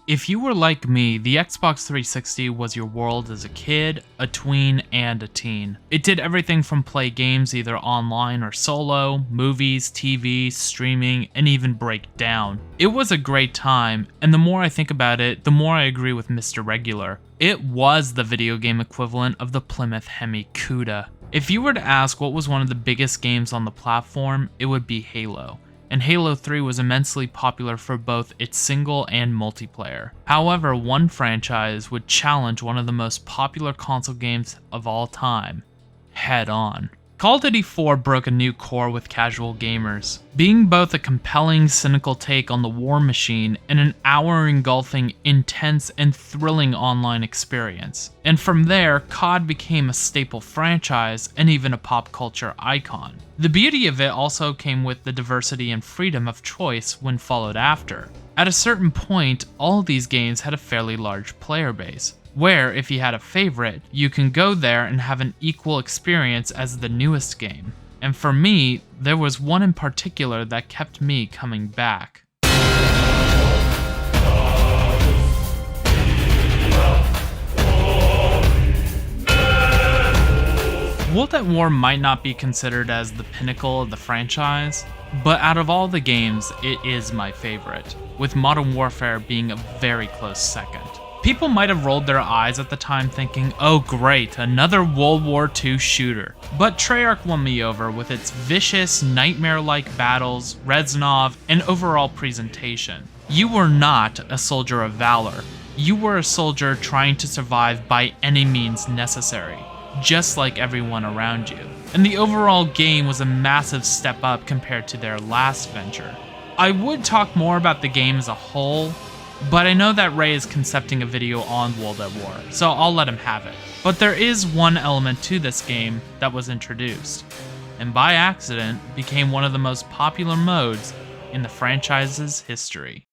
If you were like me, the Xbox 360 was your world as a kid, a tween, and a teen. It did everything from play games either online or solo, movies, TV, streaming, and even break down. It was a great time, and the more I think about it, the more I agree with Mr. Regular. It was the video game equivalent of the Plymouth Hemi CUDA. If you were to ask what was one of the biggest games on the platform, it would be Halo. And Halo 3 was immensely popular for both its single and multiplayer. However, one franchise would challenge one of the most popular console games of all time, head on. Call of Duty 4 broke a new core with casual gamers, being both a compelling, cynical take on the war machine and an hour-engulfing, intense, and thrilling online experience. And from there, CoD became a staple franchise and even a pop culture icon. The beauty of it also came with the diversity and freedom of choice when followed after. At a certain point, all of these games had a fairly large player base, where if you had a favorite, you can go there and have an equal experience as the newest game. And for me, there was one in particular that kept me coming back. World at War might not be considered as the pinnacle of the franchise, but out of all the games, it is my favorite, with Modern Warfare being a very close second. People might have rolled their eyes at the time thinking, oh great, another World War II shooter. But Treyarch won me over with its vicious, nightmare-like battles, Reznov, and overall presentation. You were not a soldier of valor. You were a soldier trying to survive by any means necessary, just like everyone around you. And the overall game was a massive step up compared to their last venture. I would talk more about the game as a whole, but I know that Ray is concepting a video on World at War, so I'll let him have it. But there is one element to this game that was introduced, and by accident became one of the most popular modes in the franchise's history.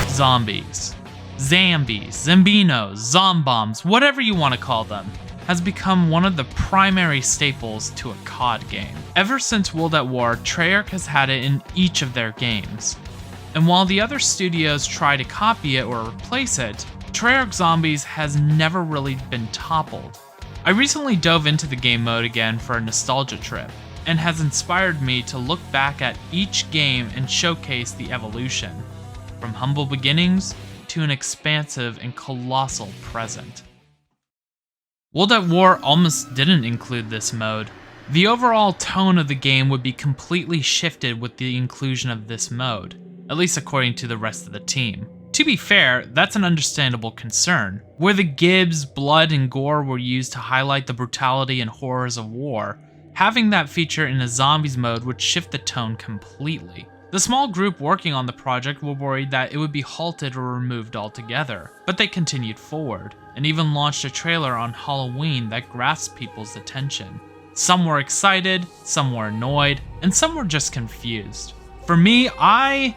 Zombies. Zambies, Zambinos, Zombombs, whatever you want to call them, has become one of the primary staples to a CoD game. Ever since World at War, Treyarch has had it in each of their games. And while the other studios try to copy it or replace it, Treyarch Zombies has never really been toppled. I recently dove into the game mode again for a nostalgia trip, and has inspired me to look back at each game and showcase the evolution, from humble beginnings to an expansive and colossal present. World at War almost didn't include this mode. The overall tone of the game would be completely shifted with the inclusion of this mode, at least according to the rest of the team. To be fair, that's an understandable concern. Where the gibs, blood, and gore were used to highlight the brutality and horrors of war, having that feature in a zombies mode would shift the tone completely. The small group working on the project were worried that it would be halted or removed altogether, but they continued forward, and even launched a trailer on Halloween that grasped people's attention. Some were excited, some were annoyed, and some were just confused. For me, I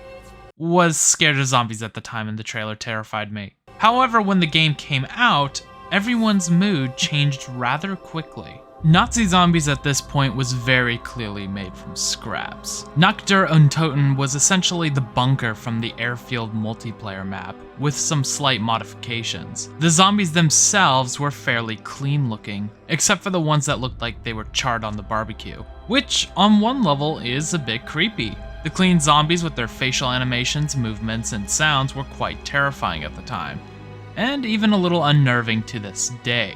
was scared of zombies at the time and the trailer terrified me. However, when the game came out, everyone's mood changed rather quickly. Nazi Zombies at this point was very clearly made from scraps. Nach der Untoten was essentially the bunker from the airfield multiplayer map, with some slight modifications. The zombies themselves were fairly clean looking, except for the ones that looked like they were charred on the barbecue, which on one level is a bit creepy. The clean zombies with their facial animations, movements, and sounds were quite terrifying at the time, and even a little unnerving to this day.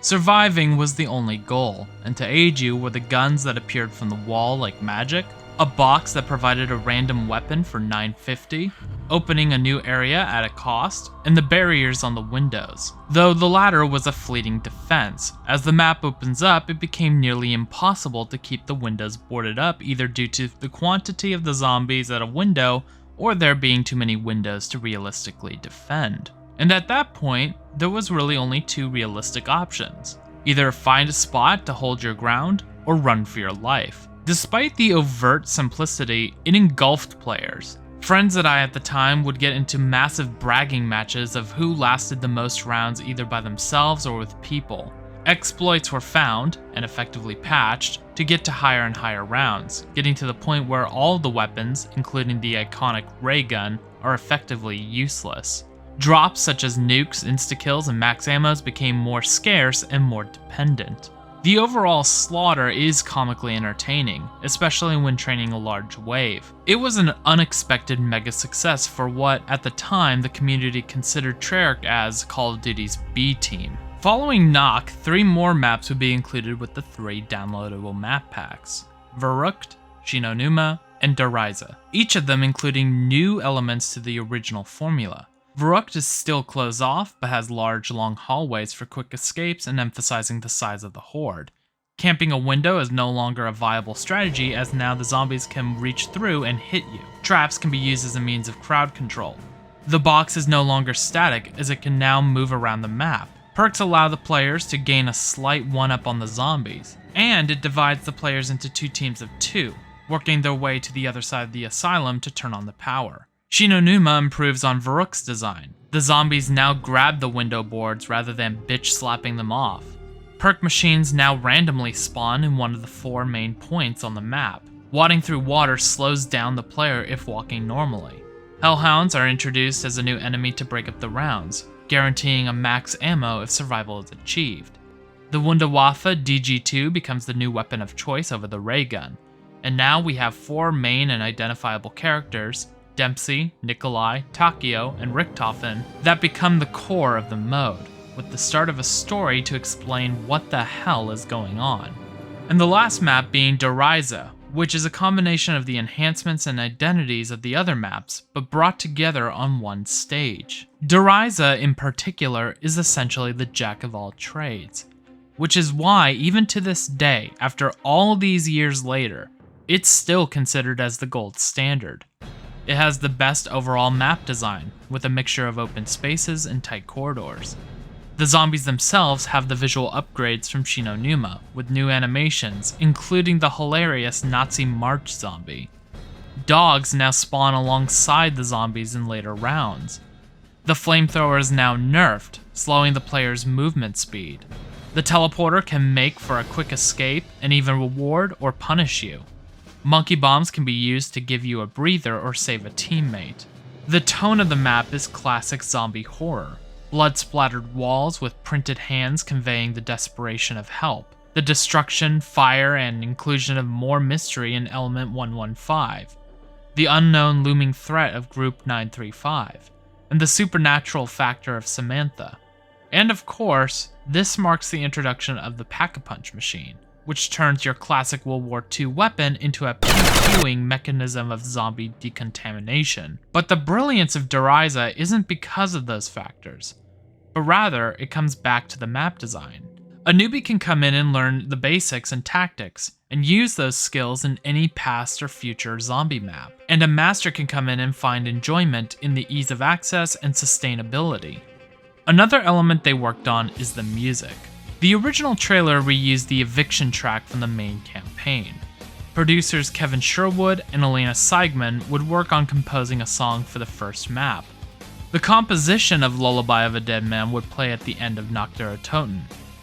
Surviving was the only goal, and to aid you were the guns that appeared from the wall like magic, a box that provided a random weapon for $9.50, opening a new area at a cost, and the barriers on the windows. Though the latter was a fleeting defense. As the map opens up, it became nearly impossible to keep the windows boarded up either due to the quantity of the zombies at a window or there being too many windows to realistically defend. And at that point, there was really only two realistic options. Either find a spot to hold your ground, or run for your life. Despite the overt simplicity, it engulfed players. Friends and I at the time would get into massive bragging matches of who lasted the most rounds either by themselves or with people. Exploits were found, and effectively patched, to get to higher and higher rounds, getting to the point where all the weapons, including the iconic ray gun, are effectively useless. Drops such as nukes, insta-kills, and max ammos became more scarce and more dependent. The overall slaughter is comically entertaining, especially when training a large wave. It was an unexpected mega success for what, at the time, the community considered Treyarch as Call of Duty's B team. Following Knock, 3 more maps would be included with the 3 downloadable map packs: Verrückt, Shinonuma, and Dariza, each of them including new elements to the original formula. Verrückt is still closed off, but has large, long hallways for quick escapes and emphasizing the size of the horde. Camping a window is no longer a viable strategy, as now the zombies can reach through and hit you. Traps can be used as a means of crowd control. The box is no longer static, as it can now move around the map. Perks allow the players to gain a slight one-up on the zombies, and it divides the players into 2 teams of 2, working their way to the other side of the asylum to turn on the power. Shinonuma improves on Verrückt's design. The zombies now grab the window boards rather than bitch-slapping them off. Perk machines now randomly spawn in one of the 4 main points on the map. Wading through water slows down the player if walking normally. Hellhounds are introduced as a new enemy to break up the rounds, guaranteeing a max ammo if survival is achieved. The Wunderwaffe DG2 becomes the new weapon of choice over the ray gun. And now we have 4 main and identifiable characters, Dempsey, Nikolai, Takio, and Richtofen, that become the core of the mode, with the start of a story to explain what the hell is going on. And the last map being Dariza, which is a combination of the enhancements and identities of the other maps, but brought together on one stage. Dariza, in particular, is essentially the jack of all trades, which is why, even to this day, after all these years later, it's still considered as the gold standard. It has the best overall map design, with a mixture of open spaces and tight corridors. The zombies themselves have the visual upgrades from Shinonuma, with new animations, including the hilarious Nazi March zombie. Dogs now spawn alongside the zombies in later rounds. The flamethrower is now nerfed, slowing the player's movement speed. The teleporter can make for a quick escape and even reward or punish you. Monkey bombs can be used to give you a breather or save a teammate. The tone of the map is classic zombie horror. Blood-splattered walls with printed hands conveying the desperation of help. The destruction, fire, and inclusion of more mystery in Element 115. The unknown looming threat of Group 935. And the supernatural factor of Samantha. And of course, this marks the introduction of the Pack-a-Punch machine, which turns your classic World War II weapon into a pew-pewing mechanism of zombie decontamination. But the brilliance of Dariza isn't because of those factors, but rather it comes back to the map design. A newbie can come in and learn the basics and tactics, and use those skills in any past or future zombie map. And a master can come in and find enjoyment in the ease of access and sustainability. Another element they worked on is the music. The original trailer reused the Eviction track from the main campaign. Producers Kevin Sherwood and Elena Siegman would work on composing a song for the first map. The composition of Lullaby of a Dead Man would play at the end of Nacht der Toten,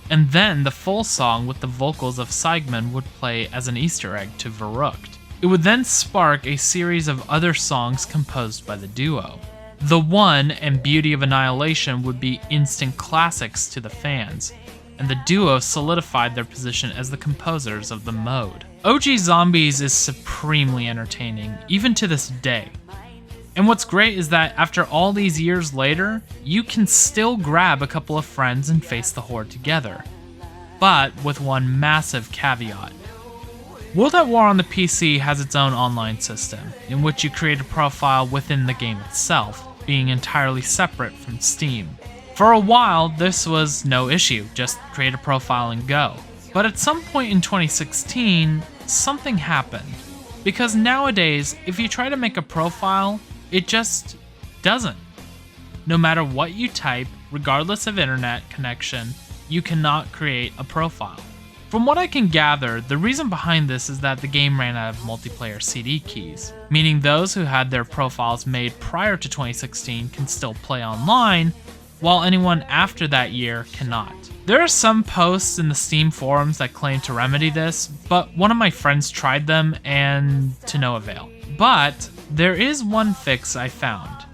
and then the full song with the vocals of Siegman would play as an Easter egg to Verrückt. It would then spark a series of other songs composed by the duo. The One and Beauty of Annihilation would be instant classics to the fans, and the duo solidified their position as the composers of the mode. OG Zombies is supremely entertaining, even to this day. And what's great is that after all these years later, you can still grab a couple of friends and face the horde together. But with one massive caveat. World at War on the PC has its own online system, in which you create a profile within the game itself, being entirely separate from Steam. For a while, this was no issue, just create a profile and go. But at some point in 2016, something happened. Because nowadays, if you try to make a profile, it just doesn't. No matter what you type, regardless of internet connection, you cannot create a profile. From what I can gather, the reason behind this is that the game ran out of multiplayer CD keys, meaning those who had their profiles made prior to 2016 can still play online, while anyone after that year cannot. There are some posts in the Steam forums that claim to remedy this, but one of my friends tried them and to no avail. But there is one fix I found.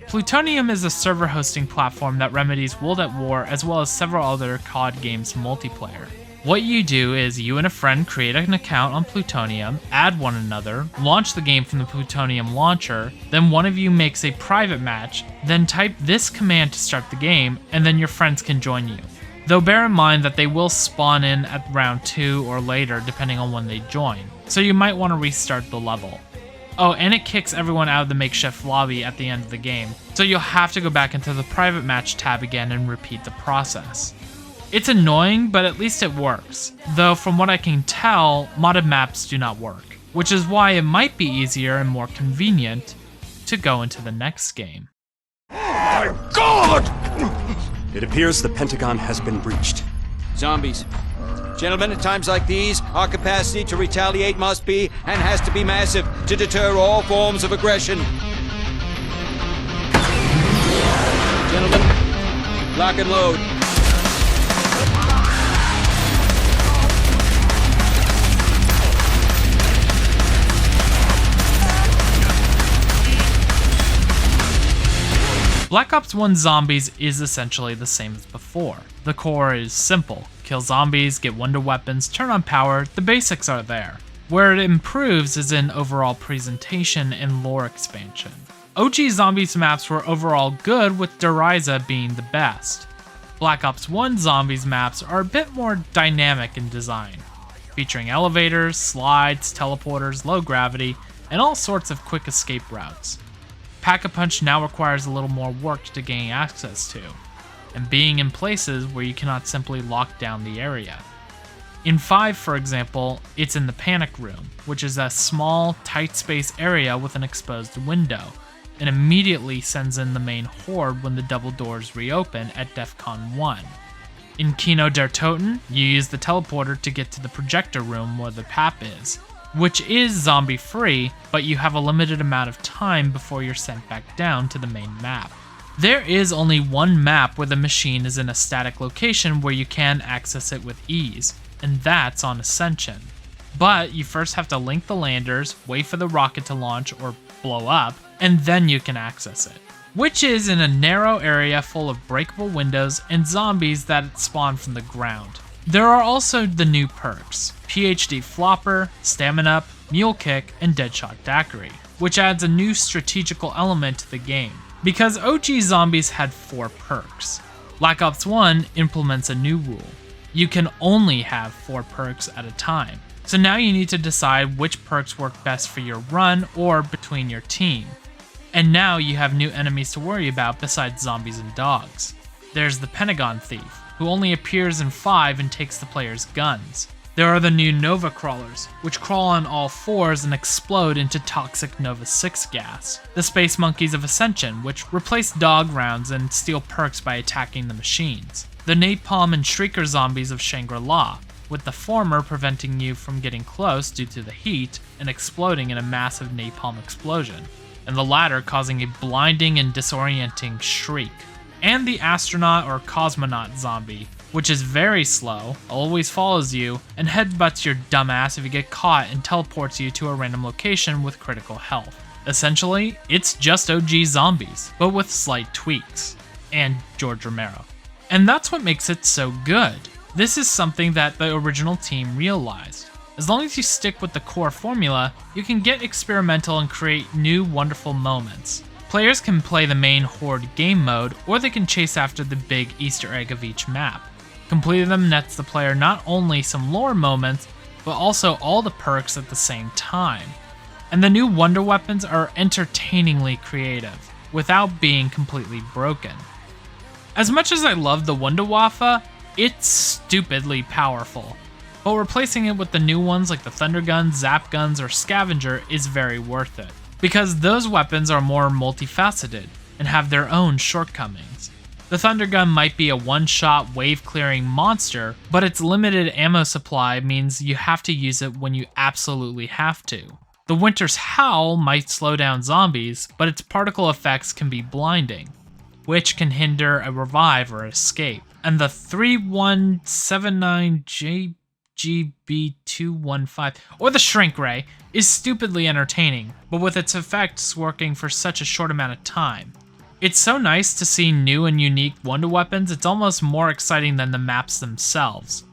Plutonium is a server hosting platform that remedies World at War as well as several other CoD games multiplayer. What you do is you and a friend create an account on Plutonium, add one another, launch the game from the Plutonium launcher, then one of you makes a private match, then type this command to start the game, and then your friends can join you. Though bear in mind that they will spawn in at round 2 or later depending on when they join, so you might want to restart the level. Oh, and it kicks everyone out of the makeshift lobby at the end of the game, so you'll have to go back into the private match tab again and repeat the process. It's annoying, but at least it works, though from what I can tell, modded maps do not work, which is why it might be easier and more convenient to go into the next game. Oh my God! It appears the Pentagon has been breached. Zombies. Gentlemen, at times like these, our capacity to retaliate must be and has to be massive to deter all forms of aggression. Gentlemen, lock and load. Black Ops 1 Zombies is essentially the same as before. The core is simple. Kill zombies, get wonder weapons, turn on power, the basics are there. Where it improves is in overall presentation and lore expansion. OG Zombies maps were overall good, with Deriza being the best. Black Ops 1 Zombies maps are a bit more dynamic in design, featuring elevators, slides, teleporters, low gravity, and all sorts of quick escape routes. Pack-a-Punch now requires a little more work to gain access to, and being in places where you cannot simply lock down the area. In 5, for example, it's in the Panic Room, which is a small, tight space area with an exposed window, and immediately sends in the main horde when the double doors reopen at DEFCON 1. In Kino der Toten, you use the teleporter to get to the projector room where the PAP is, which is zombie-free, but you have a limited amount of time before you're sent back down to the main map. There is only one map where the machine is in a static location where you can access it with ease, and that's on Ascension. But you first have to link the landers, wait for the rocket to launch or blow up, and then you can access it. Which is in a narrow area full of breakable windows and zombies that spawn from the ground. There are also the new perks, PhD Flopper, Stamina Up, Mule Kick, and Deadshot Daiquiri, which adds a new strategical element to the game. Because OG Zombies had 4 perks, Black Ops 1 implements a new rule. You can only have 4 perks at a time, so now you need to decide which perks work best for your run or between your team. And now you have new enemies to worry about besides zombies and dogs. There's the Pentagon Thief, who only appears in 5 and takes the player's guns. There are the new Nova Crawlers, which crawl on all 4s and explode into toxic Nova 6 gas. The Space Monkeys of Ascension, which replace dog rounds and steal perks by attacking the machines. The Napalm and Shrieker Zombies of Shangri-La, with the former preventing you from getting close due to the heat and exploding in a massive napalm explosion, and the latter causing a blinding and disorienting shriek. And the Astronaut or Cosmonaut Zombie, which is very slow, always follows you, and headbutts your dumbass if you get caught and teleports you to a random location with critical health. Essentially, it's just OG Zombies, but with slight tweaks. And George Romero. And that's what makes it so good. This is something that the original team realized. As long as you stick with the core formula, you can get experimental and create new wonderful moments. Players can play the main Horde game mode, or they can chase after the big Easter egg of each map. Completing them nets the player not only some lore moments, but also all the perks at the same time. And the new wonder weapons are entertainingly creative, without being completely broken. As much as I love the Wunderwaffe, it's stupidly powerful, but replacing it with the new ones like the Thunder Gun, Zap Guns, or Scavenger is very worth it, because those weapons are more multifaceted and have their own shortcomings. The Thunder Gun might be a one-shot wave-clearing monster, but its limited ammo supply means you have to use it when you absolutely have to. The Winter's Howl might slow down zombies, but its particle effects can be blinding, which can hinder a revive or escape. And the 3179JGB215, or the Shrink Ray, is stupidly entertaining, but with its effects working for such a short amount of time. It's so nice to see new and unique wonder weapons, it's almost more exciting than the maps themselves.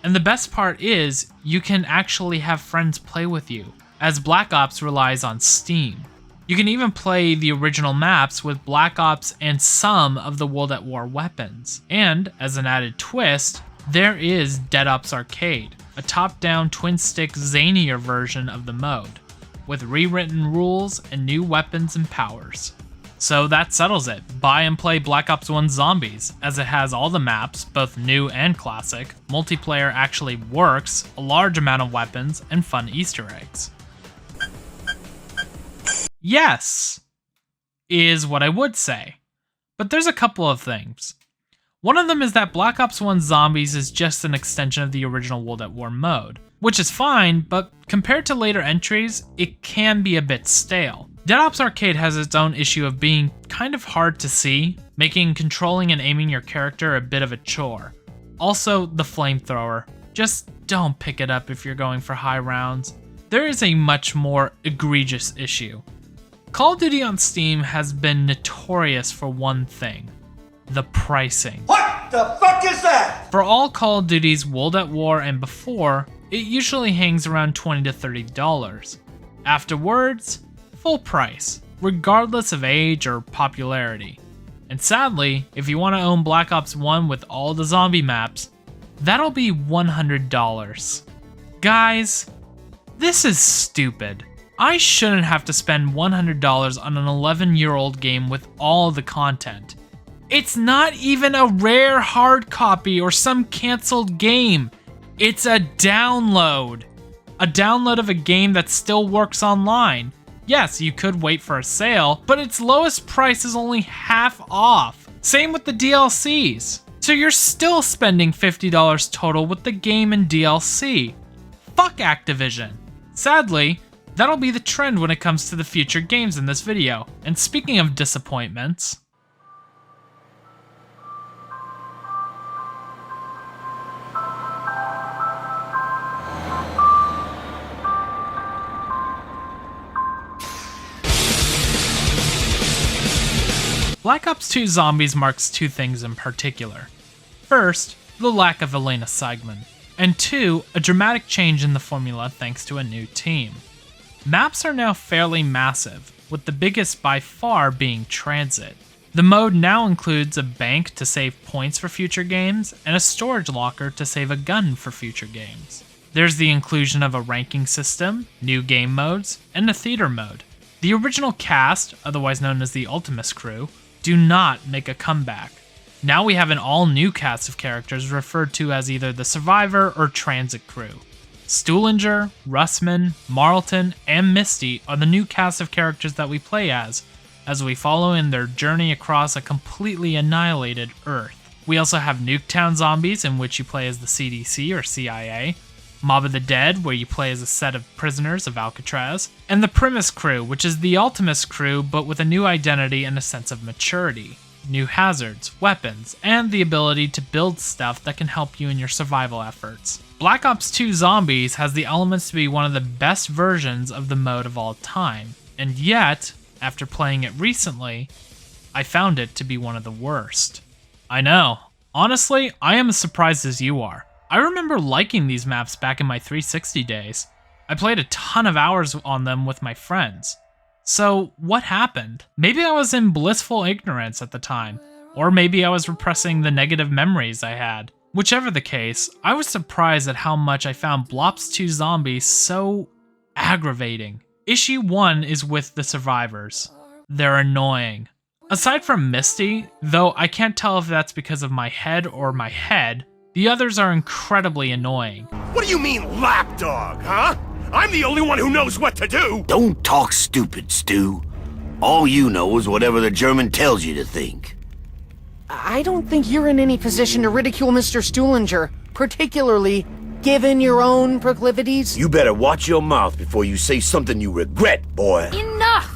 And the best part is, you can actually have friends play with you, as Black Ops relies on Steam. You can even play the original maps with Black Ops and some of the World at War weapons. And, as an added twist, there is Dead Ops Arcade, a top-down twin-stick zanier version of the mode, with rewritten rules and new weapons and powers. So that settles it. Buy and play Black Ops 1 Zombies, as it has all the maps, both new and classic, multiplayer actually works, a large amount of weapons, and fun Easter eggs. Yes, is what I would say. But there's a couple of things. One of them is that Black Ops 1 Zombies is just an extension of the original World at War mode, which is fine, but compared to later entries, it can be a bit stale. Dead Ops Arcade has its own issue of being kind of hard to see, making controlling and aiming your character a bit of a chore. Also, the flamethrower. Just don't pick it up if you're going for high rounds. There is a much more egregious issue. Call of Duty on Steam has been notorious for one thing: the pricing. What the fuck is that? For all Call of Duty's World at War and before, it usually hangs around $20 to $30. Afterwards, full price, regardless of age or popularity. And sadly, if you want to own Black Ops 1 with all the zombie maps, that'll be $100. Guys, this is stupid. I shouldn't have to spend $100 on an 11-year-old game with all the content. It's not even a rare hard copy or some canceled game. It's a download. A download of a game that still works online. Yes, you could wait for a sale, but its lowest price is only half off. Same with the DLCs. So you're still spending $50 total with the game and DLC. Fuck Activision. Sadly, that'll be the trend when it comes to the future games in this video. And speaking of disappointments, Black Ops 2 Zombies marks two things in particular. First, the lack of Elena Siegman, and two, a dramatic change in the formula thanks to a new team. Maps are now fairly massive, with the biggest by far being Transit. The mode now includes a bank to save points for future games, and a storage locker to save a gun for future games. There's the inclusion of a ranking system, new game modes, and a theater mode. The original cast, otherwise known as the Ultimus crew, do not make a comeback. Now we have an all-new cast of characters referred to as either the Survivor or Transit crew. Stuhlinger, Russman, Marlton, and Misty are the new cast of characters that we play as we follow in their journey across a completely annihilated Earth. We also have Nuketown Zombies, in which you play as the CDC or CIA, Mob of the Dead, where you play as a set of prisoners of Alcatraz, and the Primus crew, which is the Ultimus crew but with a new identity and a sense of maturity, new hazards, weapons, and the ability to build stuff that can help you in your survival efforts. Black Ops 2 Zombies has the elements to be one of the best versions of the mode of all time, and yet, after playing it recently, I found it to be one of the worst. I know. Honestly, I am as surprised as you are. I remember liking these maps back in my 360 days. I played a ton of hours on them with my friends. So, what happened? Maybe I was in blissful ignorance at the time, or maybe I was repressing the negative memories I had. Whichever the case, I was surprised at how much I found BLOPS 2 Zombies so aggravating. Issue 1 is with the survivors. They're annoying. Aside from Misty, though I can't tell if that's because of my head or my head, the others are incredibly annoying. What do you mean, lapdog, huh? I'm the only one who knows what to do! Don't talk stupid, Stu. All you know is whatever the German tells you to think. I don't think you're in any position to ridicule Mr. Stuhlinger, particularly given your own proclivities. You better watch your mouth before you say something you regret, boy. Enough!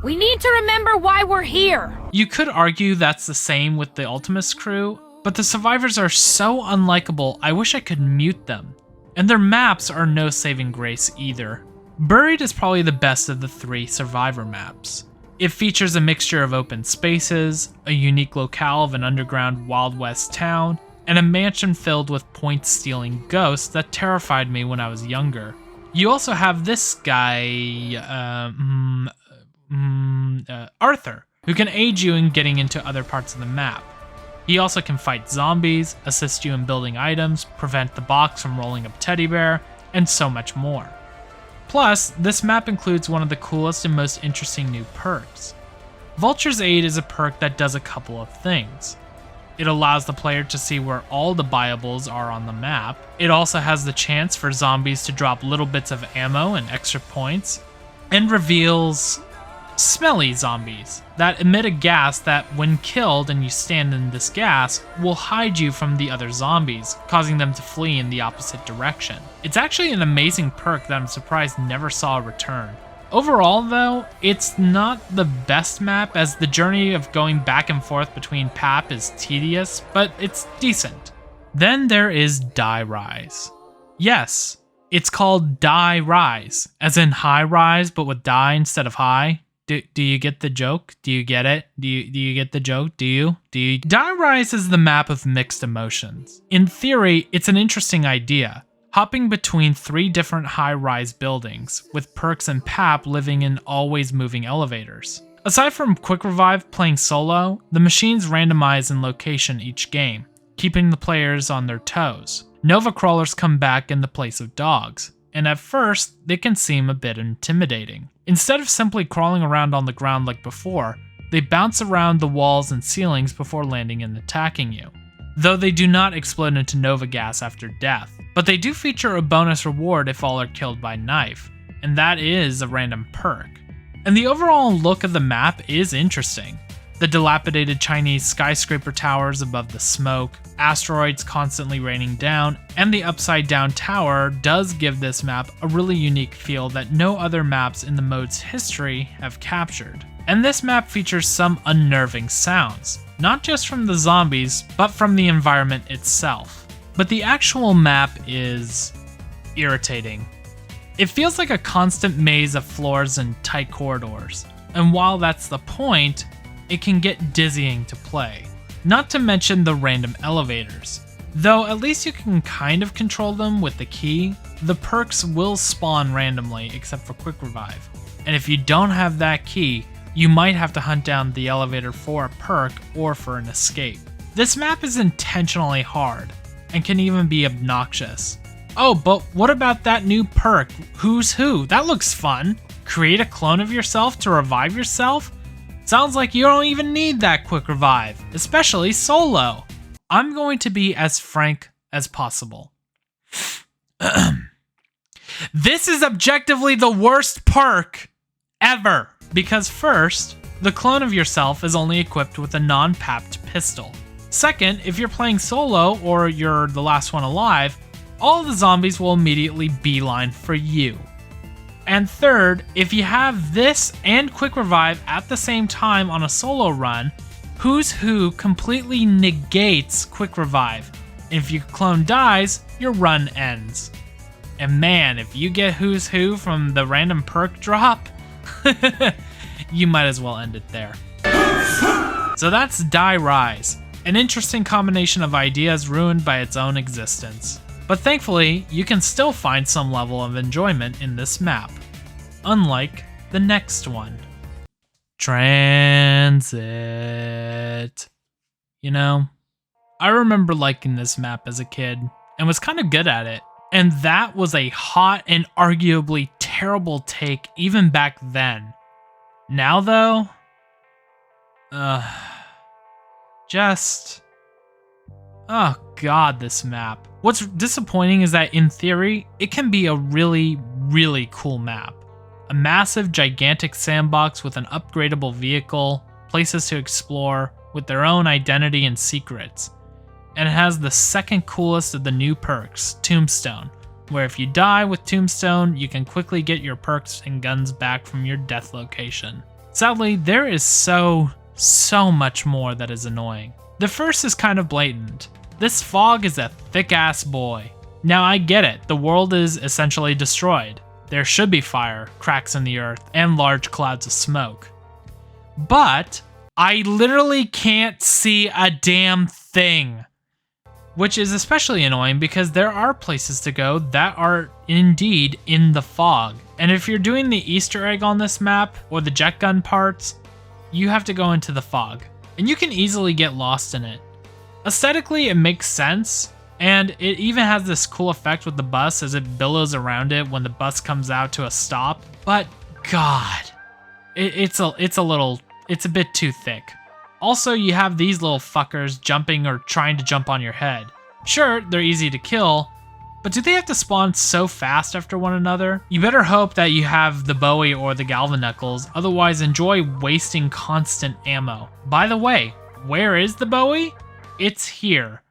We need to remember why we're here. You could argue that's the same with the Ultimus crew, but the survivors are so unlikable I wish I could mute them. And their maps are no saving grace either. Buried is probably the best of the 3 survivor maps. It features a mixture of open spaces, a unique locale of an underground Wild West town, and a mansion filled with point-stealing ghosts that terrified me when I was younger. You also have this guy, Arthur, who can aid you in getting into other parts of the map. He also can fight zombies, assist you in building items, prevent the box from rolling up Teddy Bear, and so much more. Plus, this map includes one of the coolest and most interesting new perks. Vulture's Aid is a perk that does a couple of things. It allows the player to see where all the buyables are on the map. It also has the chance for zombies to drop little bits of ammo and extra points, and reveals smelly zombies that emit a gas that, when killed and you stand in this gas, will hide you from the other zombies, causing them to flee in the opposite direction. It's actually an amazing perk that I'm surprised never saw a return. Overall though, it's not the best map, as the journey of going back and forth between PAP is tedious, but it's decent. Then there is Die Rise. Yes, it's called Die Rise, as in high rise but with die instead of high. Do you get the joke? Do you get it? Do you get the joke? Do you? Die Rise is the map of mixed emotions. In theory, it's an interesting idea, hopping between 3 different high-rise buildings, with perks and PAP living in always moving elevators. Aside from Quick Revive playing solo, the machines randomize in location each game, keeping the players on their toes. Nova Crawlers come back in the place of dogs, and at first, they can seem a bit intimidating. Instead of simply crawling around on the ground like before, they bounce around the walls and ceilings before landing and attacking you. Though they do not explode into Nova gas after death, but they do feature a bonus reward if all are killed by knife, and that is a random perk. And the overall look of the map is interesting. The dilapidated Chinese skyscraper towers above the smoke, asteroids constantly raining down, and the upside down tower does give this map a really unique feel that no other maps in the mode's history have captured. And this map features some unnerving sounds, not just from the zombies, but from the environment itself. But the actual map is irritating. It feels like a constant maze of floors and tight corridors, and while that's the point, it can get dizzying to play. Not to mention the random elevators. Though at least you can kind of control them with the key, the perks will spawn randomly except for Quick Revive. And if you don't have that key, you might have to hunt down the elevator for a perk or for an escape. This map is intentionally hard, and can even be obnoxious. Oh, but what about that new perk, Who's Who? That looks fun. Create a clone of yourself to revive yourself? Sounds like you don't even need that Quick Revive, especially solo. I'm going to be as frank as possible. This is objectively the worst perk ever. Because first, the clone of yourself is only equipped with a non-papped pistol. Second, if you're playing solo or you're the last one alive, all the zombies will immediately beeline for you. And third, if you have this and Quick Revive at the same time on a solo run, Who's Who completely negates Quick Revive. And if your clone dies, your run ends. And man, if you get Who's Who from the random perk drop, you might as well end it there. So that's Die Rise, an interesting combination of ideas ruined by its own existence. But thankfully, you can still find some level of enjoyment in this map, unlike the next one. Transit. You know, I remember liking this map as a kid and was kind of good at it. And that was a hot and arguably terrible take even back then. Now though, oh god, this map. What's disappointing is that in theory, it can be a really, really cool map. A massive, gigantic sandbox with an upgradable vehicle, places to explore, with their own identity and secrets. And it has the second coolest of the new perks, Tombstone, where if you die with Tombstone, you can quickly get your perks and guns back from your death location. Sadly, there is so much more that is annoying. The first is kind of blatant. This fog is a thick-ass boy. Now I get it, the world is essentially destroyed. There should be fire, cracks in the earth, and large clouds of smoke. But I literally can't see a damn thing. Which is especially annoying because there are places to go that are indeed in the fog. And if you're doing the Easter egg on this map, or the jet gun parts, you have to go into the fog. And you can easily get lost in it. Aesthetically, it makes sense, and it even has this cool effect with the bus as it billows around it when the bus comes out to a stop. But God, it's a bit too thick. Also, you have these little fuckers jumping or trying to jump on your head. Sure, they're easy to kill, but do they have to spawn so fast after one another? You better hope that you have the Bowie or the Galvanuckles, otherwise enjoy wasting constant ammo. By the way, where is the Bowie? It's here,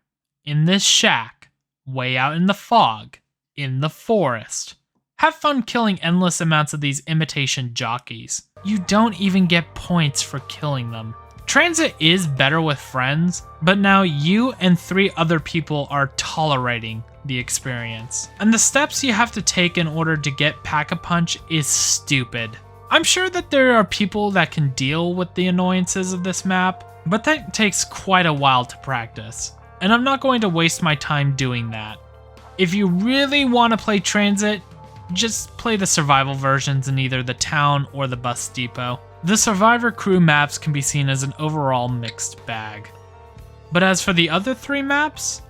in this shack, way out in the fog, in the forest. Have fun killing endless amounts of these imitation jockeys. You don't even get points for killing them. Transit is better with friends, but now you and 3 other people are tolerating the experience. And the steps you have to take in order to get Pack-a-Punch is stupid. I'm sure that there are people that can deal with the annoyances of this map, but that takes quite a while to practice. And I'm not going to waste my time doing that. If you really want to play Transit, just play the survival versions in either the town or the bus depot. The Survivor crew maps can be seen as an overall mixed bag. But as for the other 3 maps,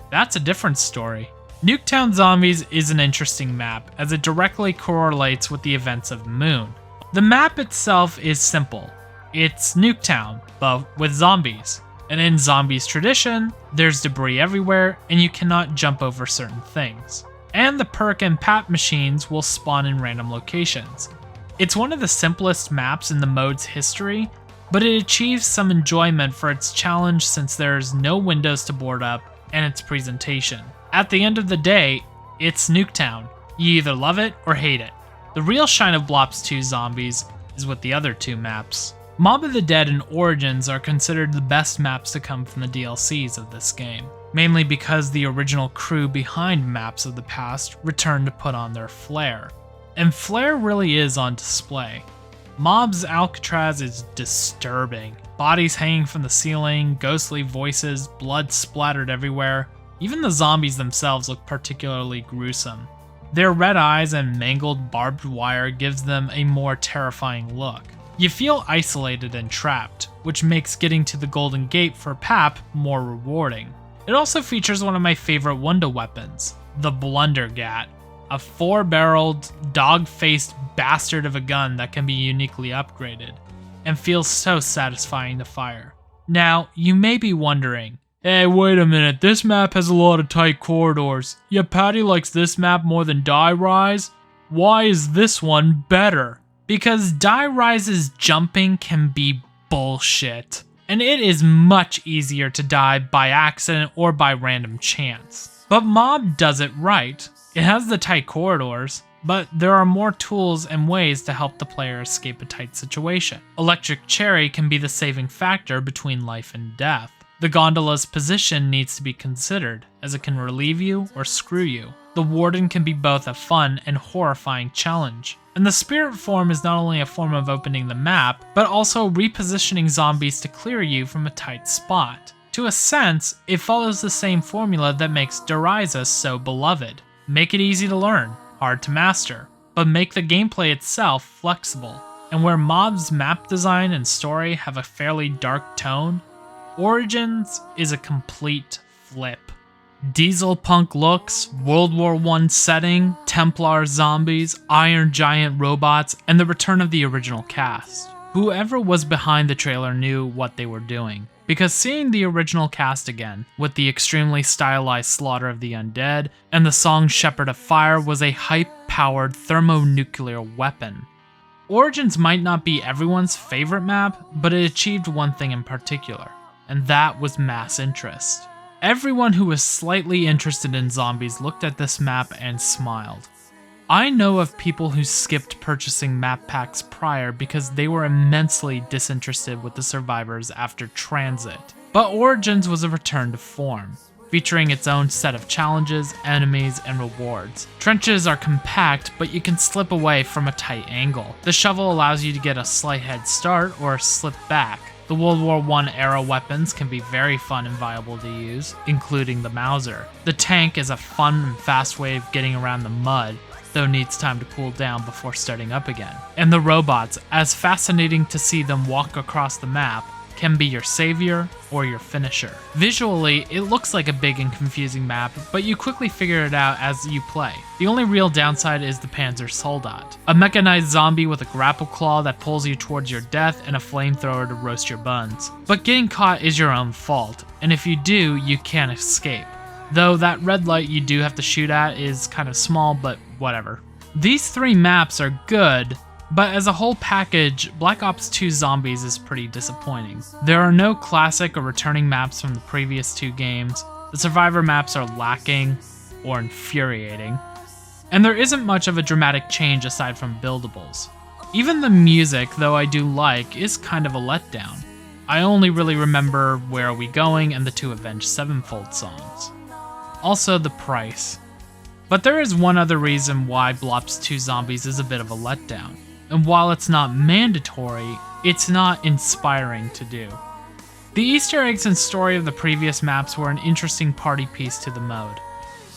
that's a different story. Nuketown Zombies is an interesting map as it directly correlates with the events of Moon. The map itself is simple. It's Nuketown, but with zombies. And in Zombies tradition, there's debris everywhere and you cannot jump over certain things. And the perk and PAP machines will spawn in random locations. It's one of the simplest maps in the mode's history, but it achieves some enjoyment for its challenge since there's no windows to board up and its presentation. At the end of the day, it's Nuketown. You either love it or hate it. The real shine of BLOPS 2 Zombies is with the other 2 maps. Mob of the Dead and Origins are considered the best maps to come from the DLCs of this game, mainly because the original crew behind Maps of the Past returned to put on their flair. And flair really is on display. Mob's Alcatraz is disturbing. Bodies hanging from the ceiling, ghostly voices, blood splattered everywhere. Even the zombies themselves look particularly gruesome. Their red eyes and mangled barbed wire gives them a more terrifying look. You feel isolated and trapped, which makes getting to the Golden Gate for PAP more rewarding. It also features one of my favorite Wunda weapons, the Blundergat, a 4-barreled, dog-faced bastard of a gun that can be uniquely upgraded, and feels so satisfying to fire. Now, you may be wondering, hey, wait a minute, this map has a lot of tight corridors, yet Patty likes this map more than Die Rise? Why is this one better? Because Die Rise's jumping can be bullshit, and it is much easier to die by accident or by random chance. But Mob does it right. It has the tight corridors, but there are more tools and ways to help the player escape a tight situation. Electric Cherry can be the saving factor between life and death. The gondola's position needs to be considered, as it can relieve you or screw you. The Warden can be both a fun and horrifying challenge. And the Spirit form is not only a form of opening the map, but also repositioning zombies to clear you from a tight spot. To a sense, it follows the same formula that makes Deriza so beloved. Make it easy to learn, hard to master, but make the gameplay itself flexible. And where Mob's map design and story have a fairly dark tone, Origins is a complete flip. Diesel punk looks, World War I setting, Templar zombies, Iron Giant robots, and the return of the original cast. Whoever was behind the trailer knew what they were doing, because seeing the original cast again, with the extremely stylized slaughter of the undead, and the song Shepherd of Fire was a hype-powered thermonuclear weapon. Origins might not be everyone's favorite map, but it achieved one thing in particular. and that was mass interest. Everyone who was slightly interested in zombies looked at this map and smiled. I know of people who skipped purchasing map packs prior because they were immensely disinterested with the survivors after Transit. But Origins was a return to form, featuring its own set of challenges, enemies, and rewards. Trenches are compact, but you can slip away from a tight angle. The shovel allows you to get a slight head start or slip back. The World War I era weapons can be very fun and viable to use, including the Mauser. The tank is a fun and fast way of getting around the mud, though needs time to cool down before starting up again. And the robots, as fascinating to see them walk across the map, can be your savior or your finisher. Visually, it looks like a big and confusing map, but you quickly figure it out as you play. The only real downside is the Panzer Soldat, a mechanized zombie with a grapple claw that pulls you towards your death and a flamethrower to roast your buns. But getting caught is your own fault, and if you do, you can't escape. Though that red light you do have to shoot at is kind of small, but whatever. These 3 maps are good, but as a whole package, Black Ops 2 Zombies is pretty disappointing. There are no classic or returning maps from the previous 2 games, the survivor maps are lacking or infuriating, and there isn't much of a dramatic change aside from buildables. Even the music, though I do like, is kind of a letdown. I only really remember Where Are We Going and the 2 Avenged Sevenfold songs. Also the price. But there is one other reason why BLOPS 2 Zombies is a bit of a letdown. And while it's not mandatory, it's not inspiring to do. The Easter eggs and story of the previous maps were an interesting party piece to the mode.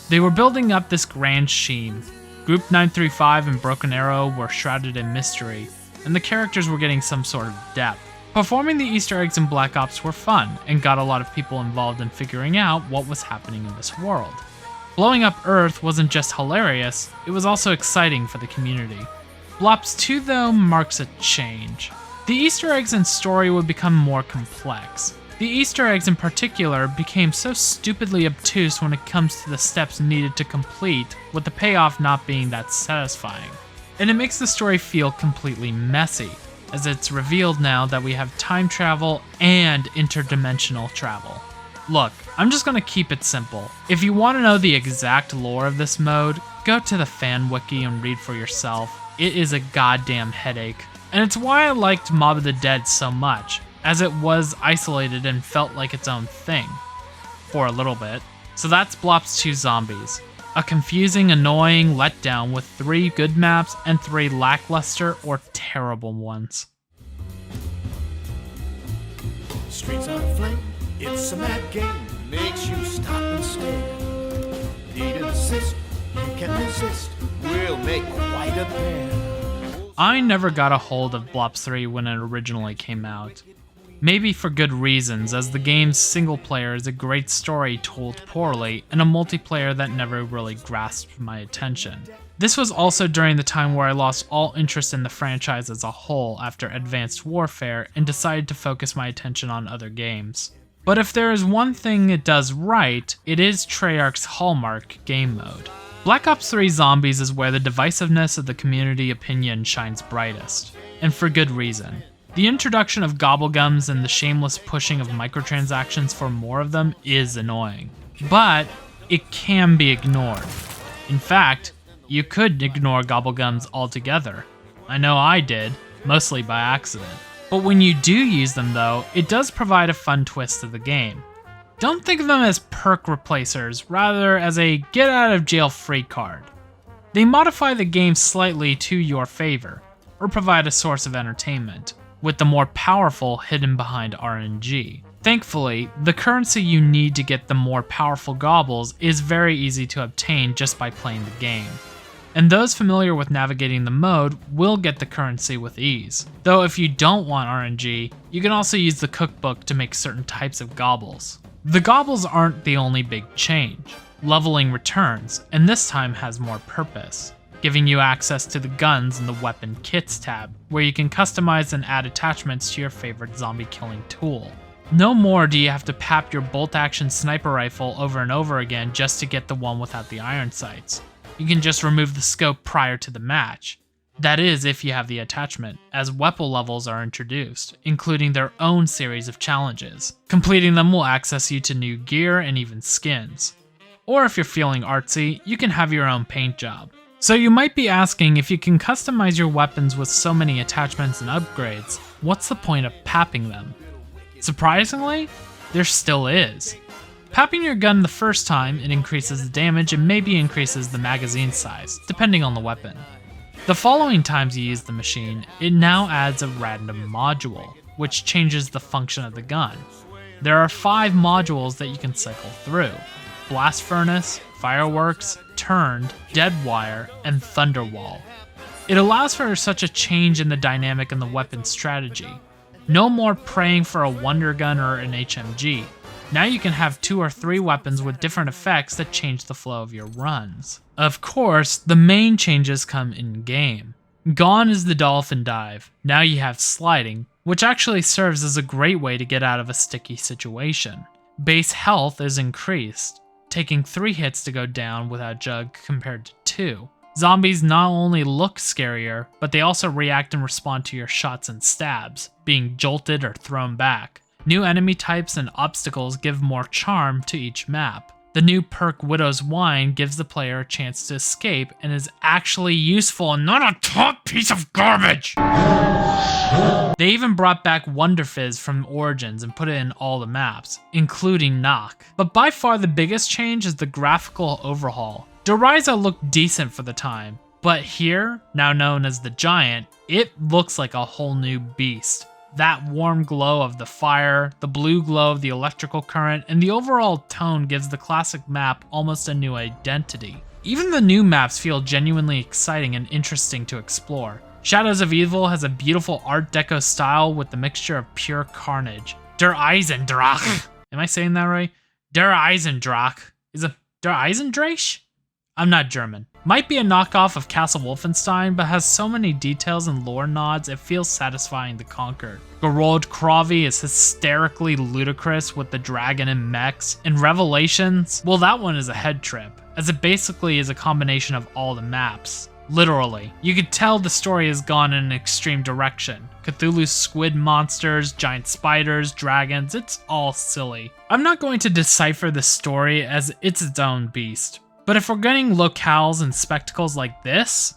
They were building up this grand scheme. Group 935 and Broken Arrow were shrouded in mystery, and the characters were getting some sort of depth. Performing the Easter eggs in Black Ops were fun, and got a lot of people involved in figuring out what was happening in this world. Blowing up Earth wasn't just hilarious, it was also exciting for the community. BLOPS 2, though, marks a change. The Easter eggs and story would become more complex. The Easter eggs in particular became so stupidly obtuse when it comes to the steps needed to complete, with the payoff not being that satisfying. And it makes the story feel completely messy, as it's revealed now that we have time travel and interdimensional travel. Look, I'm just gonna keep it simple. If you want to know the exact lore of this mode, go to the fan wiki and read for yourself. It is a goddamn headache. And it's why I liked Mob of the Dead so much, as it was isolated and felt like its own thing. For a little bit. So that's BLOPS 2 Zombies. A confusing, annoying letdown with 3 good maps and 3 lackluster or terrible ones. Streets on flame, it's a mad game, makes you stop and stare. Need an assist, you can resist, we'll make quite a pair. I never got a hold of BLOPS 3 when it originally came out. Maybe for good reasons, as the game's single player is a great story told poorly, and a multiplayer that never really grasped my attention. This was also during the time where I lost all interest in the franchise as a whole after Advanced Warfare and decided to focus my attention on other games. But if there is one thing it does right, it is Treyarch's hallmark game mode. Black Ops 3 Zombies is where the divisiveness of the community opinion shines brightest, and for good reason. The introduction of gobblegums and the shameless pushing of microtransactions for more of them is annoying, but it can be ignored. In fact, you could ignore gobblegums altogether. I know I did, mostly by accident. But when you do use them though, it does provide a fun twist to the game. Don't think of them as perk replacers, rather as a get out of jail free card. They modify the game slightly to your favor, or provide a source of entertainment, with the more powerful hidden behind RNG. Thankfully, the currency you need to get the more powerful gobbles is very easy to obtain just by playing the game. And those familiar with navigating the mode will get the currency with ease. Though if you don't want RNG, you can also use the cookbook to make certain types of gobbles. The gobbles aren't the only big change. Leveling returns, and this time has more purpose, giving you access to the guns in the weapon kits tab, where you can customize and add attachments to your favorite zombie killing tool. No more do you have to pap your bolt action sniper rifle over and over again just to get the one without the iron sights. You can just remove the scope prior to the match. That is, if you have the attachment, as weapon levels are introduced, including their own series of challenges. Completing them will access you to new gear and even skins. Or if you're feeling artsy, you can have your own paint job. So you might be asking, if you can customize your weapons with so many attachments and upgrades, what's the point of papping them? Surprisingly, there still is. Papping your gun the first time, it increases the damage and maybe increases the magazine size, depending on the weapon. The following times you use the machine, it now adds a random module, which changes the function of the gun. There are 5 modules that you can cycle through: Blast Furnace, Fireworks, Turned, Dead Wire, and Thunderwall. It allows for such a change in the dynamic and the weapon strategy. No more praying for a Wonder Gun or an HMG. Now you can have 2 or 3 weapons with different effects that change the flow of your runs. Of course, the main changes come in-game. Gone is the Dolphin Dive. Now you have Sliding, which actually serves as a great way to get out of a sticky situation. Base health is increased, taking 3 hits to go down without Jug compared to 2. Zombies not only look scarier, but they also react and respond to your shots and stabs, being jolted or thrown back. New enemy types and obstacles give more charm to each map. The new perk Widow's Wine gives the player a chance to escape and is actually useful and not a top piece of garbage! They even brought back Wonder Fizz from Origins and put it in all the maps, including Knock. But by far the biggest change is the graphical overhaul. Doriza looked decent for the time, but here, now known as the Giant, it looks like a whole new beast. That warm glow of the fire, the blue glow of the electrical current, and the overall tone gives the classic map almost a new identity. Even the new maps feel genuinely exciting and interesting to explore. Shadows of Evil has a beautiful Art Deco style with the mixture of pure carnage. Der Eisendrache. Am I saying that right? Der Eisendrache. Is it Der Eisendrache? I'm not German. Might be a knockoff of Castle Wolfenstein, but has so many details and lore nods it feels satisfying to conquer. Gerold Kravi is hysterically ludicrous with the dragon and mechs, and Revelations, well, that one is a head trip, as it basically is a combination of all the maps. Literally. You could tell the story has gone in an extreme direction. Cthulhu's squid monsters, giant spiders, dragons, it's all silly. I'm not going to decipher the story as it's its own beast. But if we're getting locales and spectacles like this,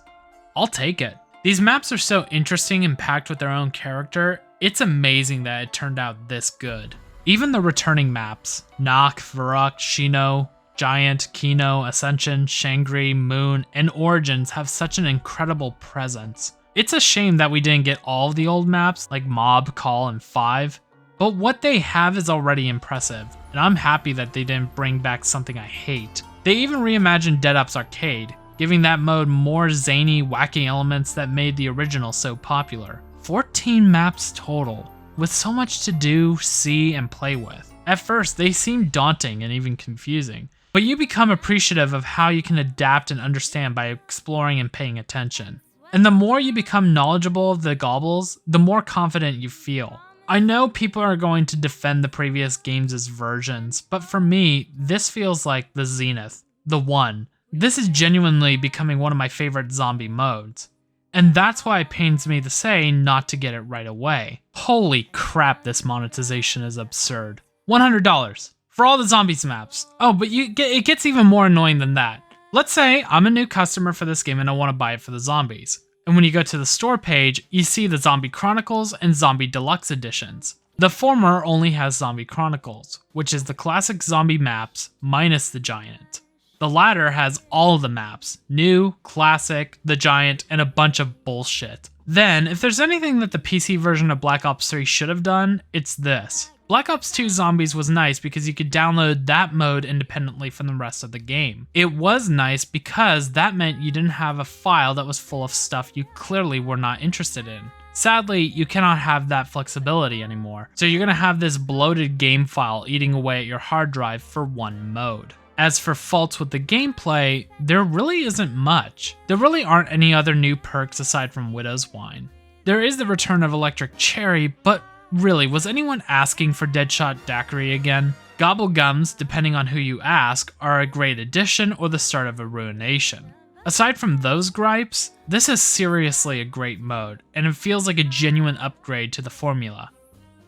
I'll take it. These maps are so interesting and packed with their own character, it's amazing that it turned out this good. Even the returning maps, Knock, Varrock, Shino, Giant, Kino, Ascension, Shangri, Moon, and Origins have such an incredible presence. It's a shame that we didn't get all of the old maps like Mob, Call, and 5, but what they have is already impressive, and I'm happy that they didn't bring back something I hate. They even reimagined Dead Up's Arcade, giving that mode more zany, wacky elements that made the original so popular. 14 maps total, with so much to do, see, and play with. At first, they seem daunting and even confusing, but you become appreciative of how you can adapt and understand by exploring and paying attention. And the more you become knowledgeable of the gobbles, the more confident you feel. I know people are going to defend the previous games as versions, but for me, this feels like the zenith, the one. This is genuinely becoming one of my favorite zombie modes. And that's why it pains me to say not to get it right away. Holy crap, this monetization is absurd. $100 for all the zombies maps. Oh, but it gets even more annoying than that. Let's say I'm a new customer for this game and I want to buy it for the zombies. And when you go to the store page, you see the Zombie Chronicles and Zombie Deluxe editions. The former only has Zombie Chronicles, which is the classic zombie maps minus the Giant. The latter has all the maps, new, classic, the Giant, and a bunch of bullshit. Then, if there's anything that the PC version of Black Ops 3 should have done, it's this. Black Ops 2 Zombies was nice because you could download that mode independently from the rest of the game. It was nice because that meant you didn't have a file that was full of stuff you clearly were not interested in. Sadly, you cannot have that flexibility anymore, so you're gonna have this bloated game file eating away at your hard drive for one mode. As for faults with the gameplay, there really isn't much. There really aren't any other new perks aside from Widow's Wine. There is the return of Electric Cherry, but really, was anyone asking for Deadshot Daiquiri again? Gobble Gums, depending on who you ask, are a great addition or the start of a ruination. Aside from those gripes, this is seriously a great mode, and it feels like a genuine upgrade to the formula.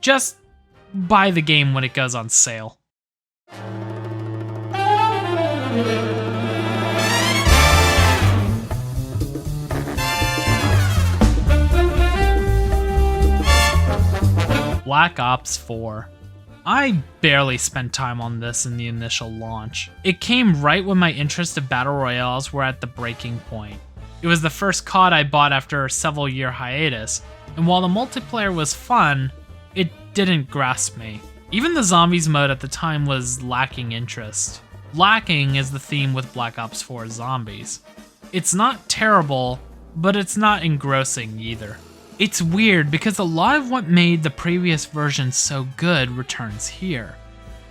Just buy the game when it goes on sale. Black Ops 4. I barely spent time on this in the initial launch. It came right when my interest in battle royales were at the breaking point. It was the first CoD I bought after a several year hiatus, and while the multiplayer was fun, it didn't grasp me. Even the zombies mode at the time was lacking interest. Lacking is the theme with Black Ops 4 Zombies. It's not terrible, but it's not engrossing either. It's weird because a lot of what made the previous version so good returns here.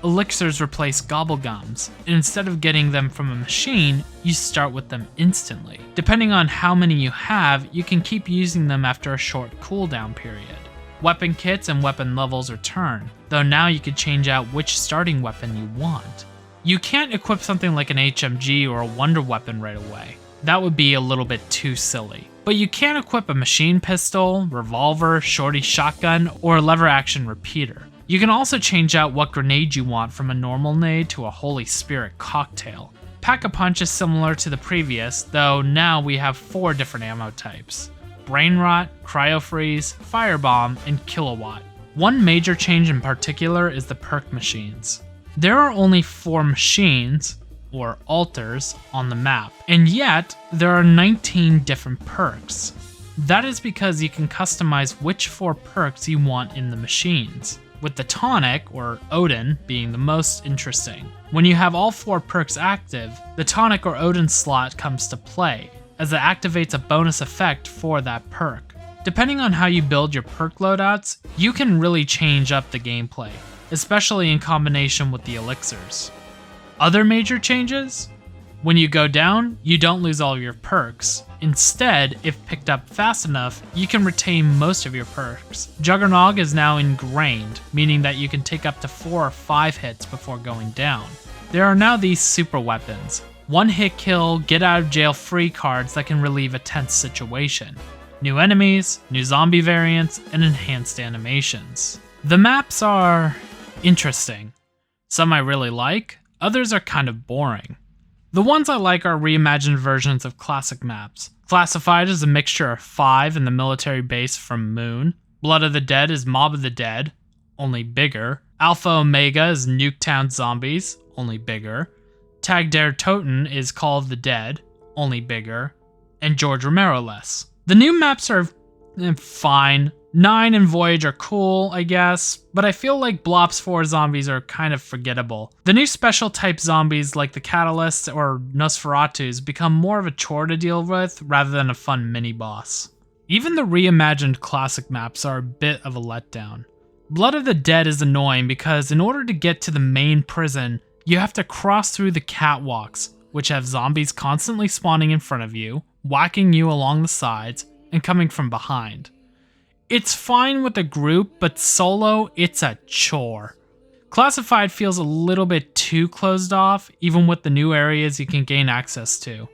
Elixirs replace gobblegums, and instead of getting them from a machine, you start with them instantly. Depending on how many you have, you can keep using them after a short cooldown period. Weapon kits and weapon levels return, though now you can change out which starting weapon you want. You can't equip something like an HMG or a wonder weapon right away. That would be a little bit too silly. But you can equip a machine pistol, revolver, shorty shotgun, or a lever action repeater. You can also change out what grenade you want from a normal nade to a Holy Spirit cocktail. Pack-a-Punch is similar to the previous, though now we have 4 different ammo types: Brain Rot, Cryo Freeze, Firebomb, and Kilowatt. One major change in particular is the perk machines. There are only 4 machines, or altars, on the map, and yet there are 19 different perks. That is because you can customize which 4 perks you want in the machines, with the tonic, or Odin, being the most interesting. When you have all 4 perks active, the tonic or Odin slot comes to play, as it activates a bonus effect for that perk. Depending on how you build your perk loadouts, you can really change up the gameplay, especially in combination with the elixirs. Other major changes? When you go down, you don't lose all your perks. Instead, if picked up fast enough, you can retain most of your perks. Juggernog is now ingrained, meaning that you can take up to 4 or 5 hits before going down. There are now these super weapons. One hit kill, get out of jail free cards that can relieve a tense situation. New enemies, new zombie variants, and enhanced animations. The maps are interesting. Some I really like, others are kind of boring. The ones I like are reimagined versions of classic maps. Classified is a mixture of 5 in the military base from Moon. Blood of the Dead is Mob of the Dead, only bigger. Alpha Omega is Nuketown Zombies, only bigger. Tag Der Toten is Call of the Dead, only bigger. And George Romero-less. The new maps are fine. 9 and Voyage are cool, I guess, but I feel like BLOPS 4 zombies are kind of forgettable. The new special type zombies like the Catalysts or Nosferatus become more of a chore to deal with rather than a fun mini-boss. Even the reimagined classic maps are a bit of a letdown. Blood of the Dead is annoying because in order to get to the main prison, you have to cross through the catwalks, which have zombies constantly spawning in front of you, whacking you along the sides, and coming from behind. It's fine with a group, but solo, it's a chore. Classified feels a little bit too closed off, even with the new areas you can gain access to.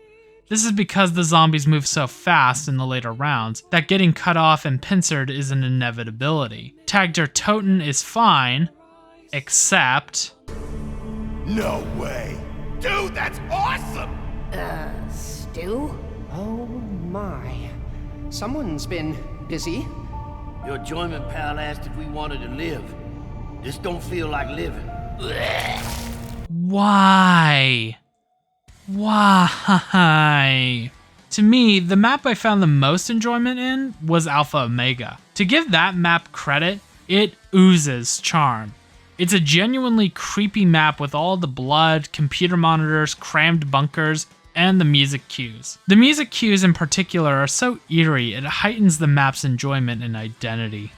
This is because the zombies move so fast in the later rounds that getting cut off and pincered is an inevitability. Tag Der Toten is fine, except... No way! Dude, that's awesome! Stu? Oh my. Someone's been busy. Your joyman pal asked if we wanted to live. This don't feel like living. Why? Why? To me, the map I found the most enjoyment in was Alpha Omega. To give that map credit, it oozes charm. It's a genuinely creepy map with all the blood, computer monitors, crammed bunkers, and the music cues. The music cues in particular are so eerie, it heightens the map's enjoyment and identity.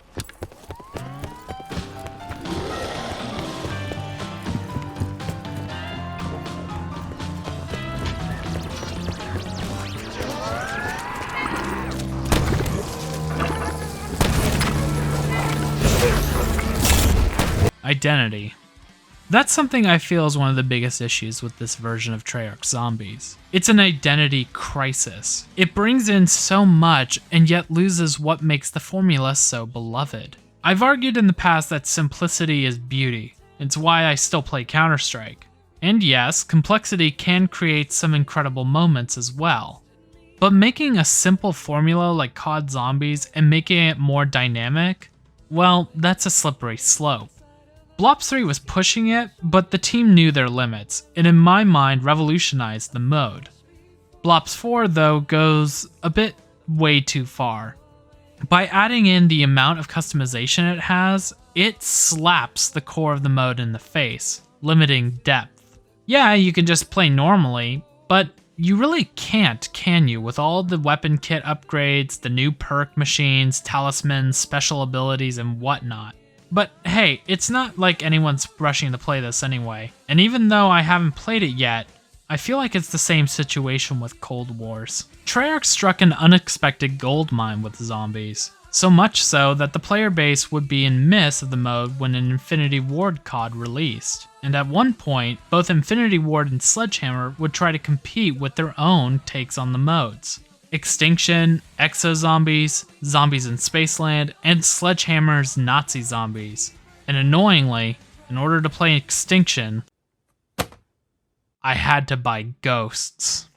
Identity. That's something I feel is one of the biggest issues with this version of Treyarch Zombies. It's an identity crisis. It brings in so much and yet loses what makes the formula so beloved. I've argued in the past that simplicity is beauty. It's why I still play Counter-Strike. And yes, complexity can create some incredible moments as well. But making a simple formula like CoD Zombies and making it more dynamic, well, that's a slippery slope. BLOPS 3 was pushing it, but the team knew their limits, and in my mind revolutionized the mode. BLOPS 4, though, goes a bit way too far. By adding in the amount of customization it has, it slaps the core of the mode in the face, limiting depth. Yeah, you can just play normally, but you really can't, can you, with all the weapon kit upgrades, the new perk machines, talismans, special abilities, and whatnot. But hey, it's not like anyone's rushing to play this anyway, and even though I haven't played it yet, I feel like it's the same situation with Cold Wars. Treyarch struck an unexpected goldmine with Zombies, so much so that the player base would be in miss of the mode when an Infinity Ward CoD released, and at one point, both Infinity Ward and Sledgehammer would try to compete with their own takes on the modes. Extinction, Exo-Zombies, Zombies in Spaceland, and Sledgehammer's Nazi Zombies. And annoyingly, in order to play Extinction, I had to buy Ghosts.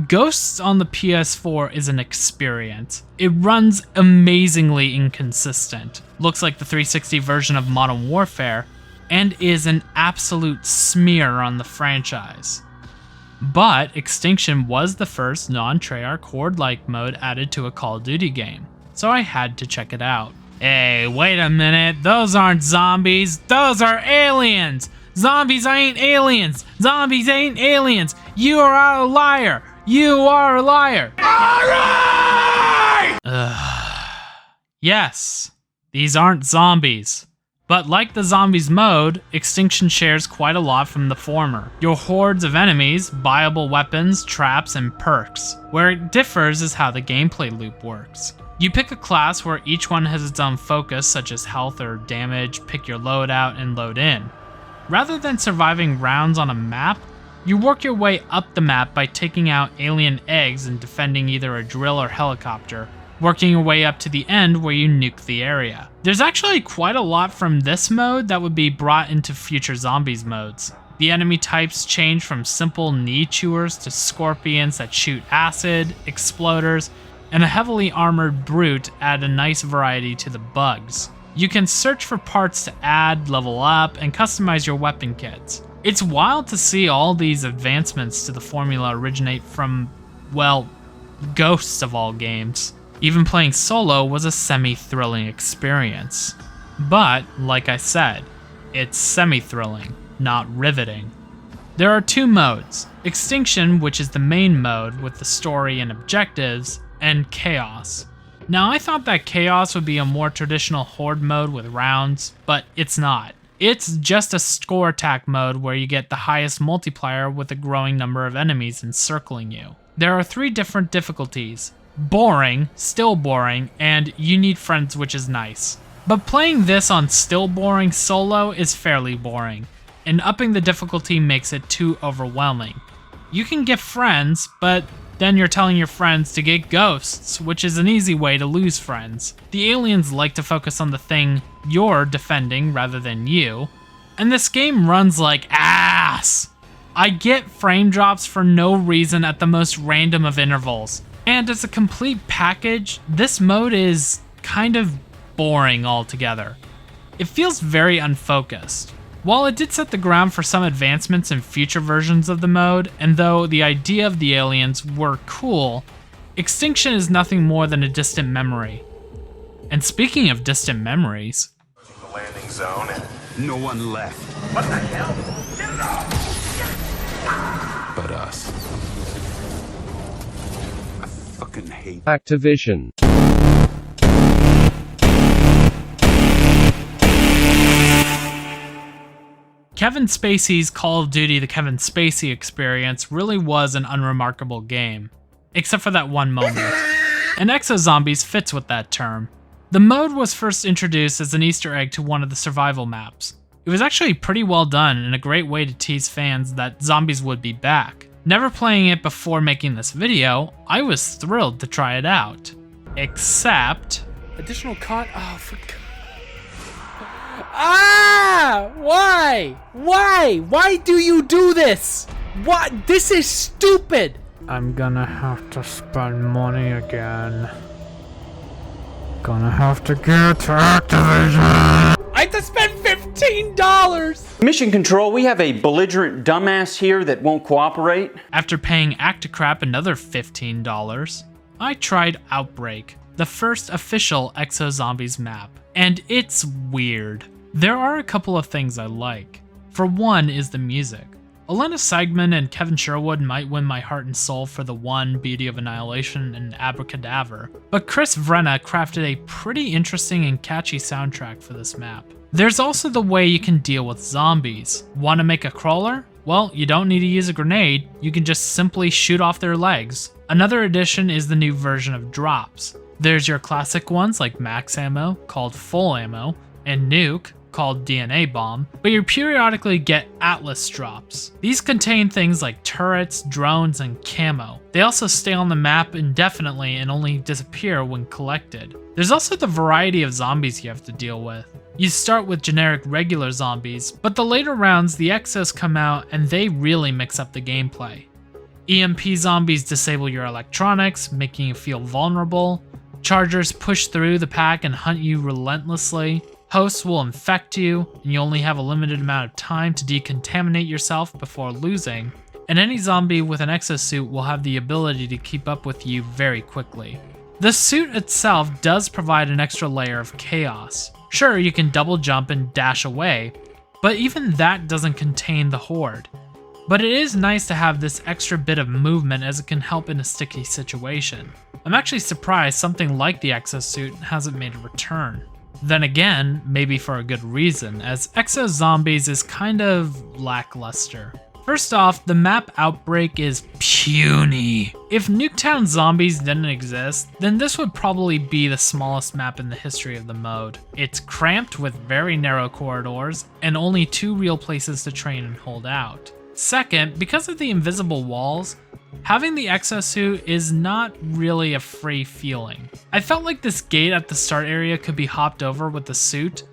Ghosts on the PS4 is an experience. It runs amazingly inconsistent, looks like the 360 version of Modern Warfare, and is an absolute smear on the franchise. But Extinction was the first non-Treyarch Horde-like mode added to a Call of Duty game, so I had to check it out. Hey, wait a minute, those aren't zombies, those are aliens! Zombies ain't aliens! Zombies ain't aliens! You are a liar! You are a liar! Yes, these aren't zombies. But like the Zombies mode, Extinction shares quite a lot from the former. Your hordes of enemies, buyable weapons, traps, and perks. Where it differs is how the gameplay loop works. You pick a class where each one has its own focus, such as health or damage, pick your loadout, and load in. Rather than surviving rounds on a map, you work your way up the map by taking out alien eggs and defending either a drill or helicopter, working your way up to the end where you nuke the area. There's actually quite a lot from this mode that would be brought into future Zombies modes. The enemy types change from simple knee chewers to scorpions that shoot acid, exploders, and a heavily armored brute add a nice variety to the bugs. You can search for parts to add, level up, and customize your weapon kits. It's wild to see all these advancements to the formula originate from, well, Ghosts of all games. Even playing solo was a semi-thrilling experience. But, like I said, it's semi-thrilling, not riveting. There are two modes, Extinction, which is the main mode with the story and objectives, and Chaos. Now I thought that Chaos would be a more traditional horde mode with rounds, but it's not. It's just a score attack mode where you get the highest multiplier with a growing number of enemies encircling you. There are 3 different difficulties. Boring, still boring, and you need friends, which is nice. But playing this on still boring solo is fairly boring, and upping the difficulty makes it too overwhelming. You can get friends, but then you're telling your friends to get ghosts, which is an easy way to lose friends. The aliens like to focus on the thing you're defending rather than you, and this game runs like ass. I get frame drops for no reason at the most random of intervals. And as a complete package, this mode is kind of boring altogether. It feels very unfocused. While it did set the ground for some advancements in future versions of the mode, and though the idea of the aliens were cool, Extinction is nothing more than a distant memory. And speaking of distant memories... The landing zone and no one left. What the hell? Get it off! But us. Fucking hate Activision. Kevin Spacey's Call of Duty: The Kevin Spacey Experience really was an unremarkable game, except for that one moment. and Exo-Zombies fits with that term. The mode was first introduced as an Easter egg to one of the survival maps. It was actually pretty well done and a great way to tease fans that zombies would be back. Never playing it before making this video, I was thrilled to try it out. Except... Additional COD? Oh, for God. Ah! Why? Why? Why do you do this? What? This is stupid! I'm gonna have to spend money again. Gonna have to get to Activision! I have to spend $15! Mission Control, we have a belligerent dumbass here that won't cooperate. After paying Acticrap another $15, I tried Outbreak, the first official Exo-Zombies map, and it's weird. There are a couple of things I like. For one is the music. Elena Siegman and Kevin Sherwood might win my heart and soul for the One, Beauty of Annihilation, and Abracadabra, but Chris Vrenna crafted a pretty interesting and catchy soundtrack for this map. There's also the way you can deal with zombies. Want to make a crawler? Well, you don't need to use a grenade, you can just simply shoot off their legs. Another addition is the new version of drops. There's your classic ones like max ammo, called full ammo, and nuke, called DNA bomb, but you periodically get Atlas drops. These contain things like turrets, drones, and camo. They also stay on the map indefinitely and only disappear when collected. There's also the variety of zombies you have to deal with. You start with generic regular zombies, but the later rounds the Exos come out and they really mix up the gameplay. EMP zombies disable your electronics, making you feel vulnerable. Chargers push through the pack and hunt you relentlessly. Hosts will infect you, and you only have a limited amount of time to decontaminate yourself before losing, and any zombie with an exosuit will have the ability to keep up with you very quickly. The suit itself does provide an extra layer of chaos. Sure, you can double jump and dash away, but even that doesn't contain the horde. But it is nice to have this extra bit of movement as it can help in a sticky situation. I'm actually surprised something like the exosuit hasn't made a return. Then again, maybe for a good reason, as Exo-Zombies is kind of lackluster. First off, the map Outbreak is puny. If Nuketown Zombies didn't exist, then this would probably be the smallest map in the history of the mode. It's cramped with very narrow corridors, and only 2 real places to train and hold out. Second, because of the invisible walls, having the exosuit is not really a free feeling. I felt like this gate at the start area could be hopped over with the suit,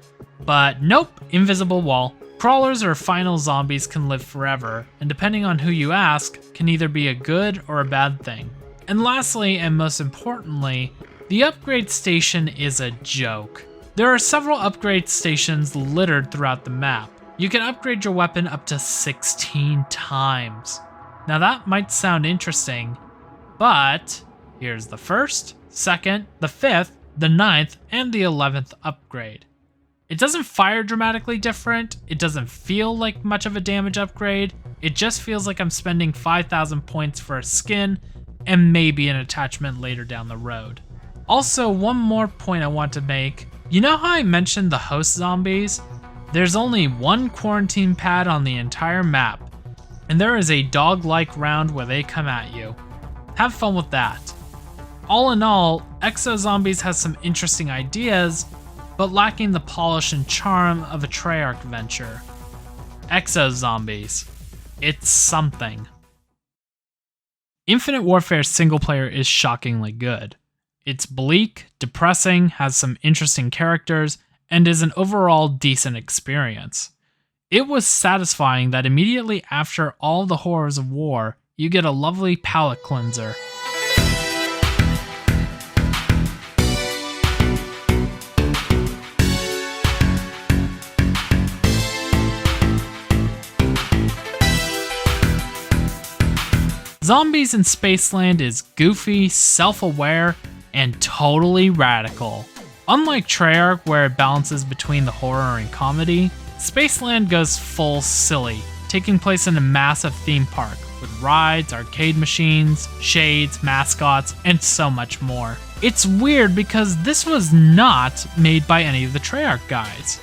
but nope, invisible wall. Crawlers or final zombies can live forever, and depending on who you ask, can either be a good or a bad thing. And lastly, and most importantly, the upgrade station is a joke. There are several upgrade stations littered throughout the map. You can upgrade your weapon up to 16 times. Now that might sound interesting, but here's the 1st, 2nd, the 5th, the 9th, and the 11th upgrade. It doesn't fire dramatically different, it doesn't feel like much of a damage upgrade, it just feels like I'm spending 5,000 points for a skin and maybe an attachment later down the road. Also, one more point I want to make. You know how I mentioned the host zombies? There's only one quarantine pad on the entire map, and there is a dog-like round where they come at you. Have fun with that. All in all, Exo-Zombies has some interesting ideas, but lacking the polish and charm of a Treyarch venture. Exo-Zombies. It's something. Infinite Warfare's single player is shockingly good. It's bleak, depressing, has some interesting characters, and is an overall decent experience. It was satisfying that immediately after all the horrors of war, you get a lovely palate cleanser. Zombies in Spaceland is goofy, self-aware, and totally radical. Unlike Treyarch, where it balances between the horror and comedy, Spaceland goes full silly, taking place in a massive theme park with rides, arcade machines, shades, mascots, and so much more. It's weird because this was not made by any of the Treyarch guys.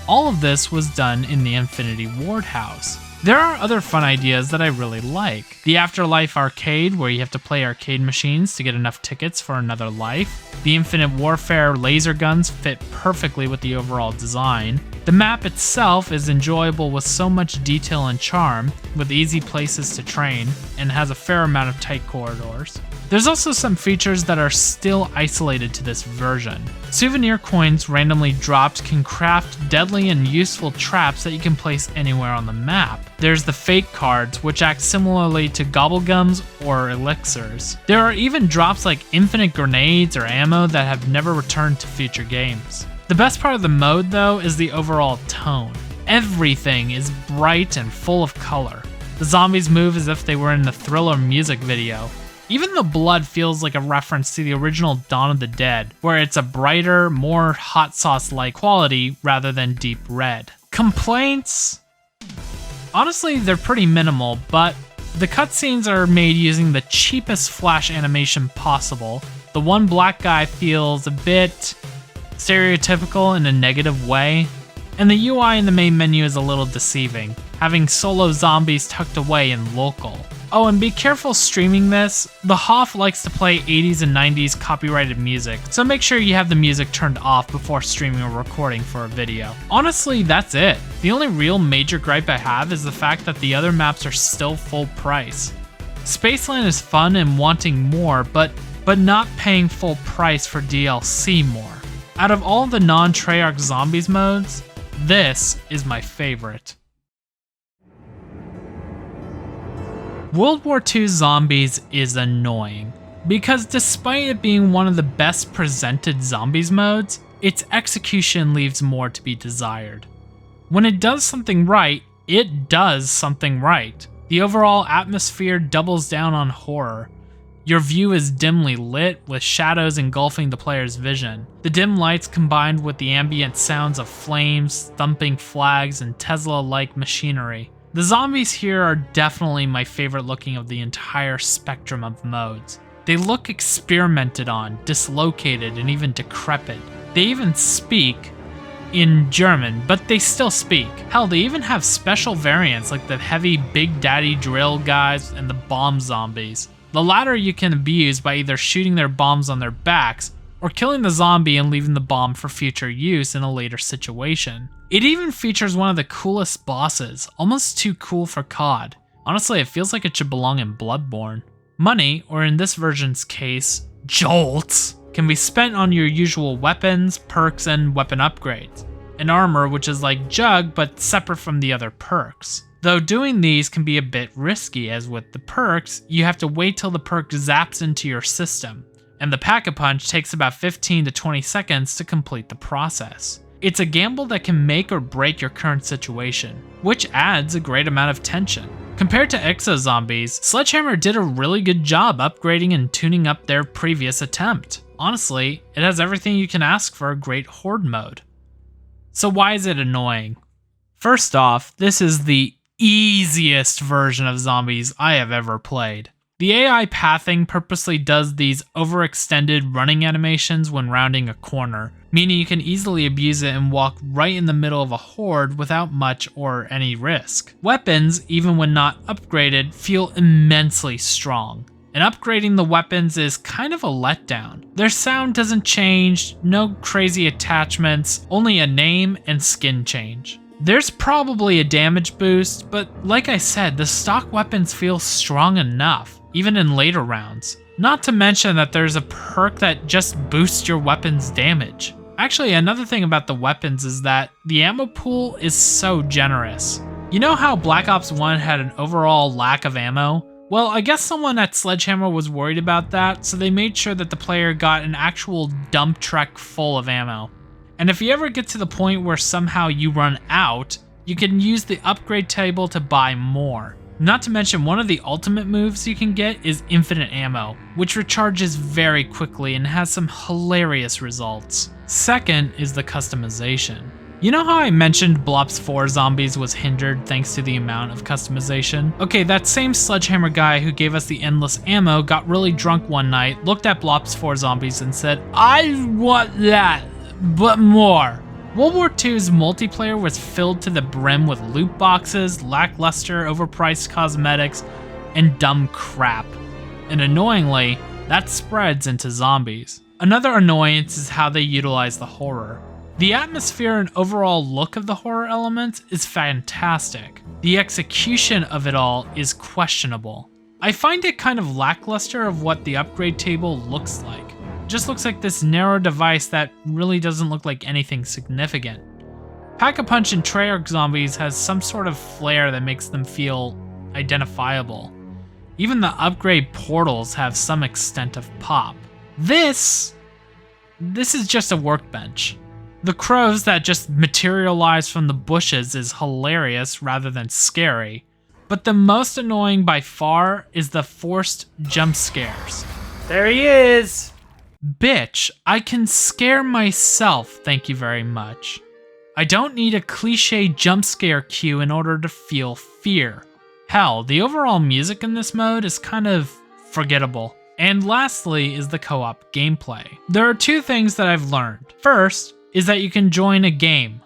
All of this was done in the Infinity Ward house. There are other fun ideas that I really like. The Afterlife arcade, where you have to play arcade machines to get enough tickets for another life. The Infinite Warfare laser guns fit perfectly with the overall design. The map itself is enjoyable with so much detail and charm, with easy places to train, and has a fair amount of tight corridors. There's also some features that are still isolated to this version. Souvenir coins randomly dropped can craft deadly and useful traps that you can place anywhere on the map. There's the fake cards, which act similarly to gobblegums or elixirs. There are even drops like infinite grenades or ammo that have never returned to future games. The best part of the mode, though, is the overall tone. Everything is bright and full of color. The zombies move as if they were in the Thriller music video. Even the blood feels like a reference to the original Dawn of the Dead, where it's a brighter, more hot sauce-like quality rather than deep red. Complaints? Honestly, they're pretty minimal, but the cutscenes are made using the cheapest flash animation possible. The one black guy feels a bit stereotypical in a negative way, and the UI in the main menu is a little deceiving, having solo zombies tucked away in local. Oh, and be careful streaming this. The Hoff likes to play 80s and 90s copyrighted music, so make sure you have the music turned off before streaming or recording for a video. Honestly, that's it. The only real major gripe I have is the fact that the other maps are still full price. Spaceland is fun and wanting more, but not paying full price for DLC more. Out of all the non-Treyarch Zombies modes, this is my favorite. World War II Zombies is annoying, because despite it being one of the best presented Zombies modes, its execution leaves more to be desired. When it does something right, it does something right. The overall atmosphere doubles down on horror. Your view is dimly lit, with shadows engulfing the player's vision. The dim lights combined with the ambient sounds of flames, thumping flags, and Tesla-like machinery. The zombies here are definitely my favorite looking of the entire spectrum of modes. They look experimented on, dislocated, and even decrepit. They even speak in German, but they still speak. Hell, they even have special variants like the heavy Big Daddy drill guys and the bomb zombies. The latter you can abuse by either shooting their bombs on their backs or killing the zombie and leaving the bomb for future use in a later situation. It even features one of the coolest bosses, almost too cool for CoD. Honestly, it feels like it should belong in Bloodborne. Money, or in this version's case, jolts, can be spent on your usual weapons, perks, and weapon upgrades. And armor, which is like Jug, but separate from the other perks. Though doing these can be a bit risky, as with the perks, you have to wait till the perk zaps into your system, and the Pack-a-Punch takes about 15 to 20 seconds to complete the process. It's a gamble that can make or break your current situation, which adds a great amount of tension. Compared to Exo Zombies, Sledgehammer did a really good job upgrading and tuning up their previous attempt. Honestly, it has everything you can ask for a great horde mode. So why is it annoying? First off, this is the easiest version of Zombies I have ever played. The AI pathing purposely does these overextended running animations when rounding a corner, meaning you can easily abuse it and walk right in the middle of a horde without much or any risk. Weapons, even when not upgraded, feel immensely strong, and upgrading the weapons is kind of a letdown. Their sound doesn't change, no crazy attachments, only a name and skin change. There's probably a damage boost, but like I said, the stock weapons feel strong enough, even in later rounds. Not to mention that there's a perk that just boosts your weapon's damage. Actually, another thing about the weapons is that the ammo pool is so generous. You know how Black Ops 1 had an overall lack of ammo? Well, I guess someone at Sledgehammer was worried about that, so they made sure that the player got an actual dump truck full of ammo. And if you ever get to the point where somehow you run out, you can use the upgrade table to buy more. Not to mention, one of the ultimate moves you can get is infinite ammo, which recharges very quickly and has some hilarious results. Second is the customization. You know how I mentioned BLOPS 4 Zombies was hindered thanks to the amount of customization? Okay, that same Sledgehammer guy who gave us the endless ammo got really drunk one night, looked at BLOPS 4 Zombies and said, "I want that, but more." World War II's multiplayer was filled to the brim with loot boxes, lackluster, overpriced cosmetics, and dumb crap. And annoyingly, that spreads into zombies. Another annoyance is how they utilize the horror. The atmosphere and overall look of the horror elements is fantastic. The execution of it all is questionable. I find it kind of lackluster of what the upgrade table looks like. It just looks like this narrow device that really doesn't look like anything significant. Pack-a-Punch in Treyarch Zombies has some sort of flair that makes them feel identifiable. Even the upgrade portals have some extent of pop. This is just a workbench. The crows that just materialize from the bushes is hilarious rather than scary, but the most annoying by far is the forced jump scares. There he is! Bitch, I can scare myself, thank you very much. I don't need a cliche jump scare cue in order to feel fear. Hell, the overall music in this mode is kind of forgettable. And lastly is the co-op gameplay. There are two things that I've learned. First is that you can join a game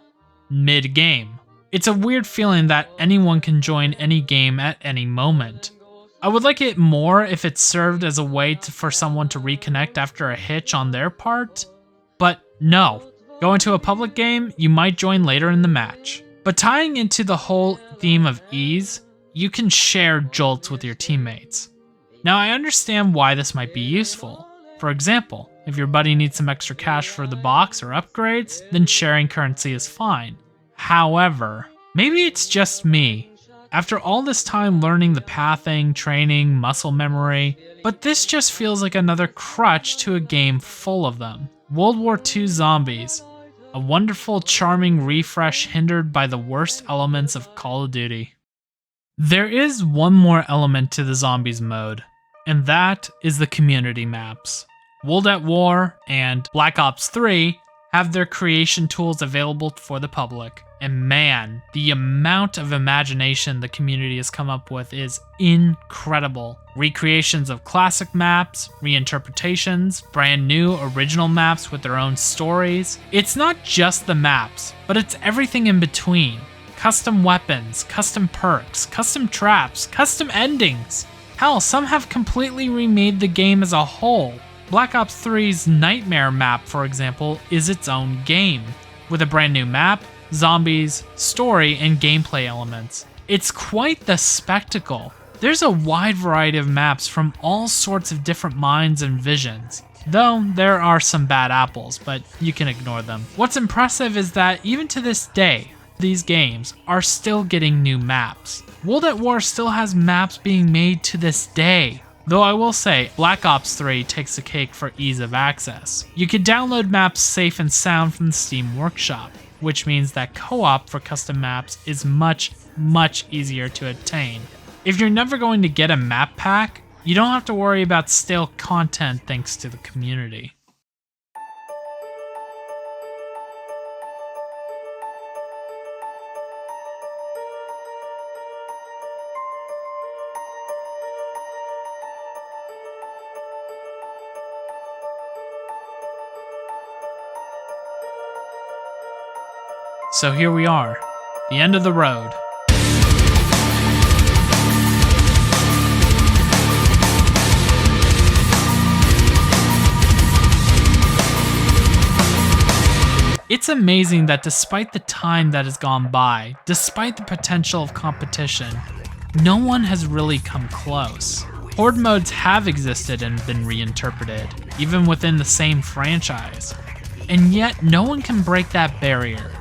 mid-game. It's a weird feeling that anyone can join any game at any moment. I would like it more if it served as a way for someone to reconnect after a hitch on their part, but no. Go into a public game, you might join later in the match. But tying into the whole theme of ease, you can share jolts with your teammates. Now I understand why this might be useful. For example, if your buddy needs some extra cash for the box or upgrades, then sharing currency is fine. However, maybe it's just me. After all this time learning the pathing, training, muscle memory, but this just feels like another crutch to a game full of them. World War II Zombies, a wonderful, charming refresh hindered by the worst elements of Call of Duty. There is one more element to the Zombies mode, and that is the community maps. World at War and Black Ops 3 have their creation tools available for the public. And man, the amount of imagination the community has come up with is incredible. Recreations of classic maps, reinterpretations, brand new original maps with their own stories. It's not just the maps, but it's everything in between. Custom weapons, custom perks, custom traps, custom endings. Hell, some have completely remade the game as a whole. Black Ops 3's Nightmare map, for example, is its own game, with a brand new map, zombies, story, and gameplay elements. It's quite the spectacle. There's a wide variety of maps from all sorts of different minds and visions. Though there are some bad apples, but you can ignore them. What's impressive is that even to this day, these games are still getting new maps. World at War still has maps being made to this day. Though I will say, Black Ops 3 takes the cake for ease of access. You can download maps safe and sound from the Steam Workshop, which means that co-op for custom maps is much easier to obtain. If you're never going to get a map pack, you don't have to worry about stale content thanks to the community. So here we are, the end of the road. It's amazing that despite the time that has gone by, despite the potential of competition, no one has really come close. Horde modes have existed and been reinterpreted, even within the same franchise. And yet no one can break that barrier.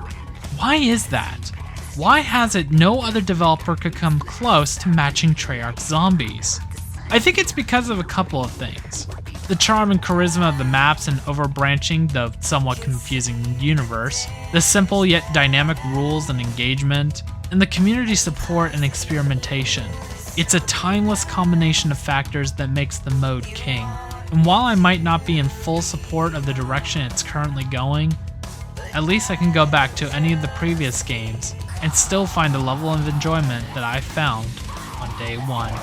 Why is that? Why has it no other developer could come close to matching Treyarch Zombies? I think it's because of a couple of things. The charm and charisma of the maps and overbranching, though somewhat confusing universe, the simple yet dynamic rules and engagement, and the community support and experimentation. It's a timeless combination of factors that makes the mode king. And while I might not be in full support of the direction it's currently going, at least I can go back to any of the previous games and still find a level of enjoyment that I found on day one.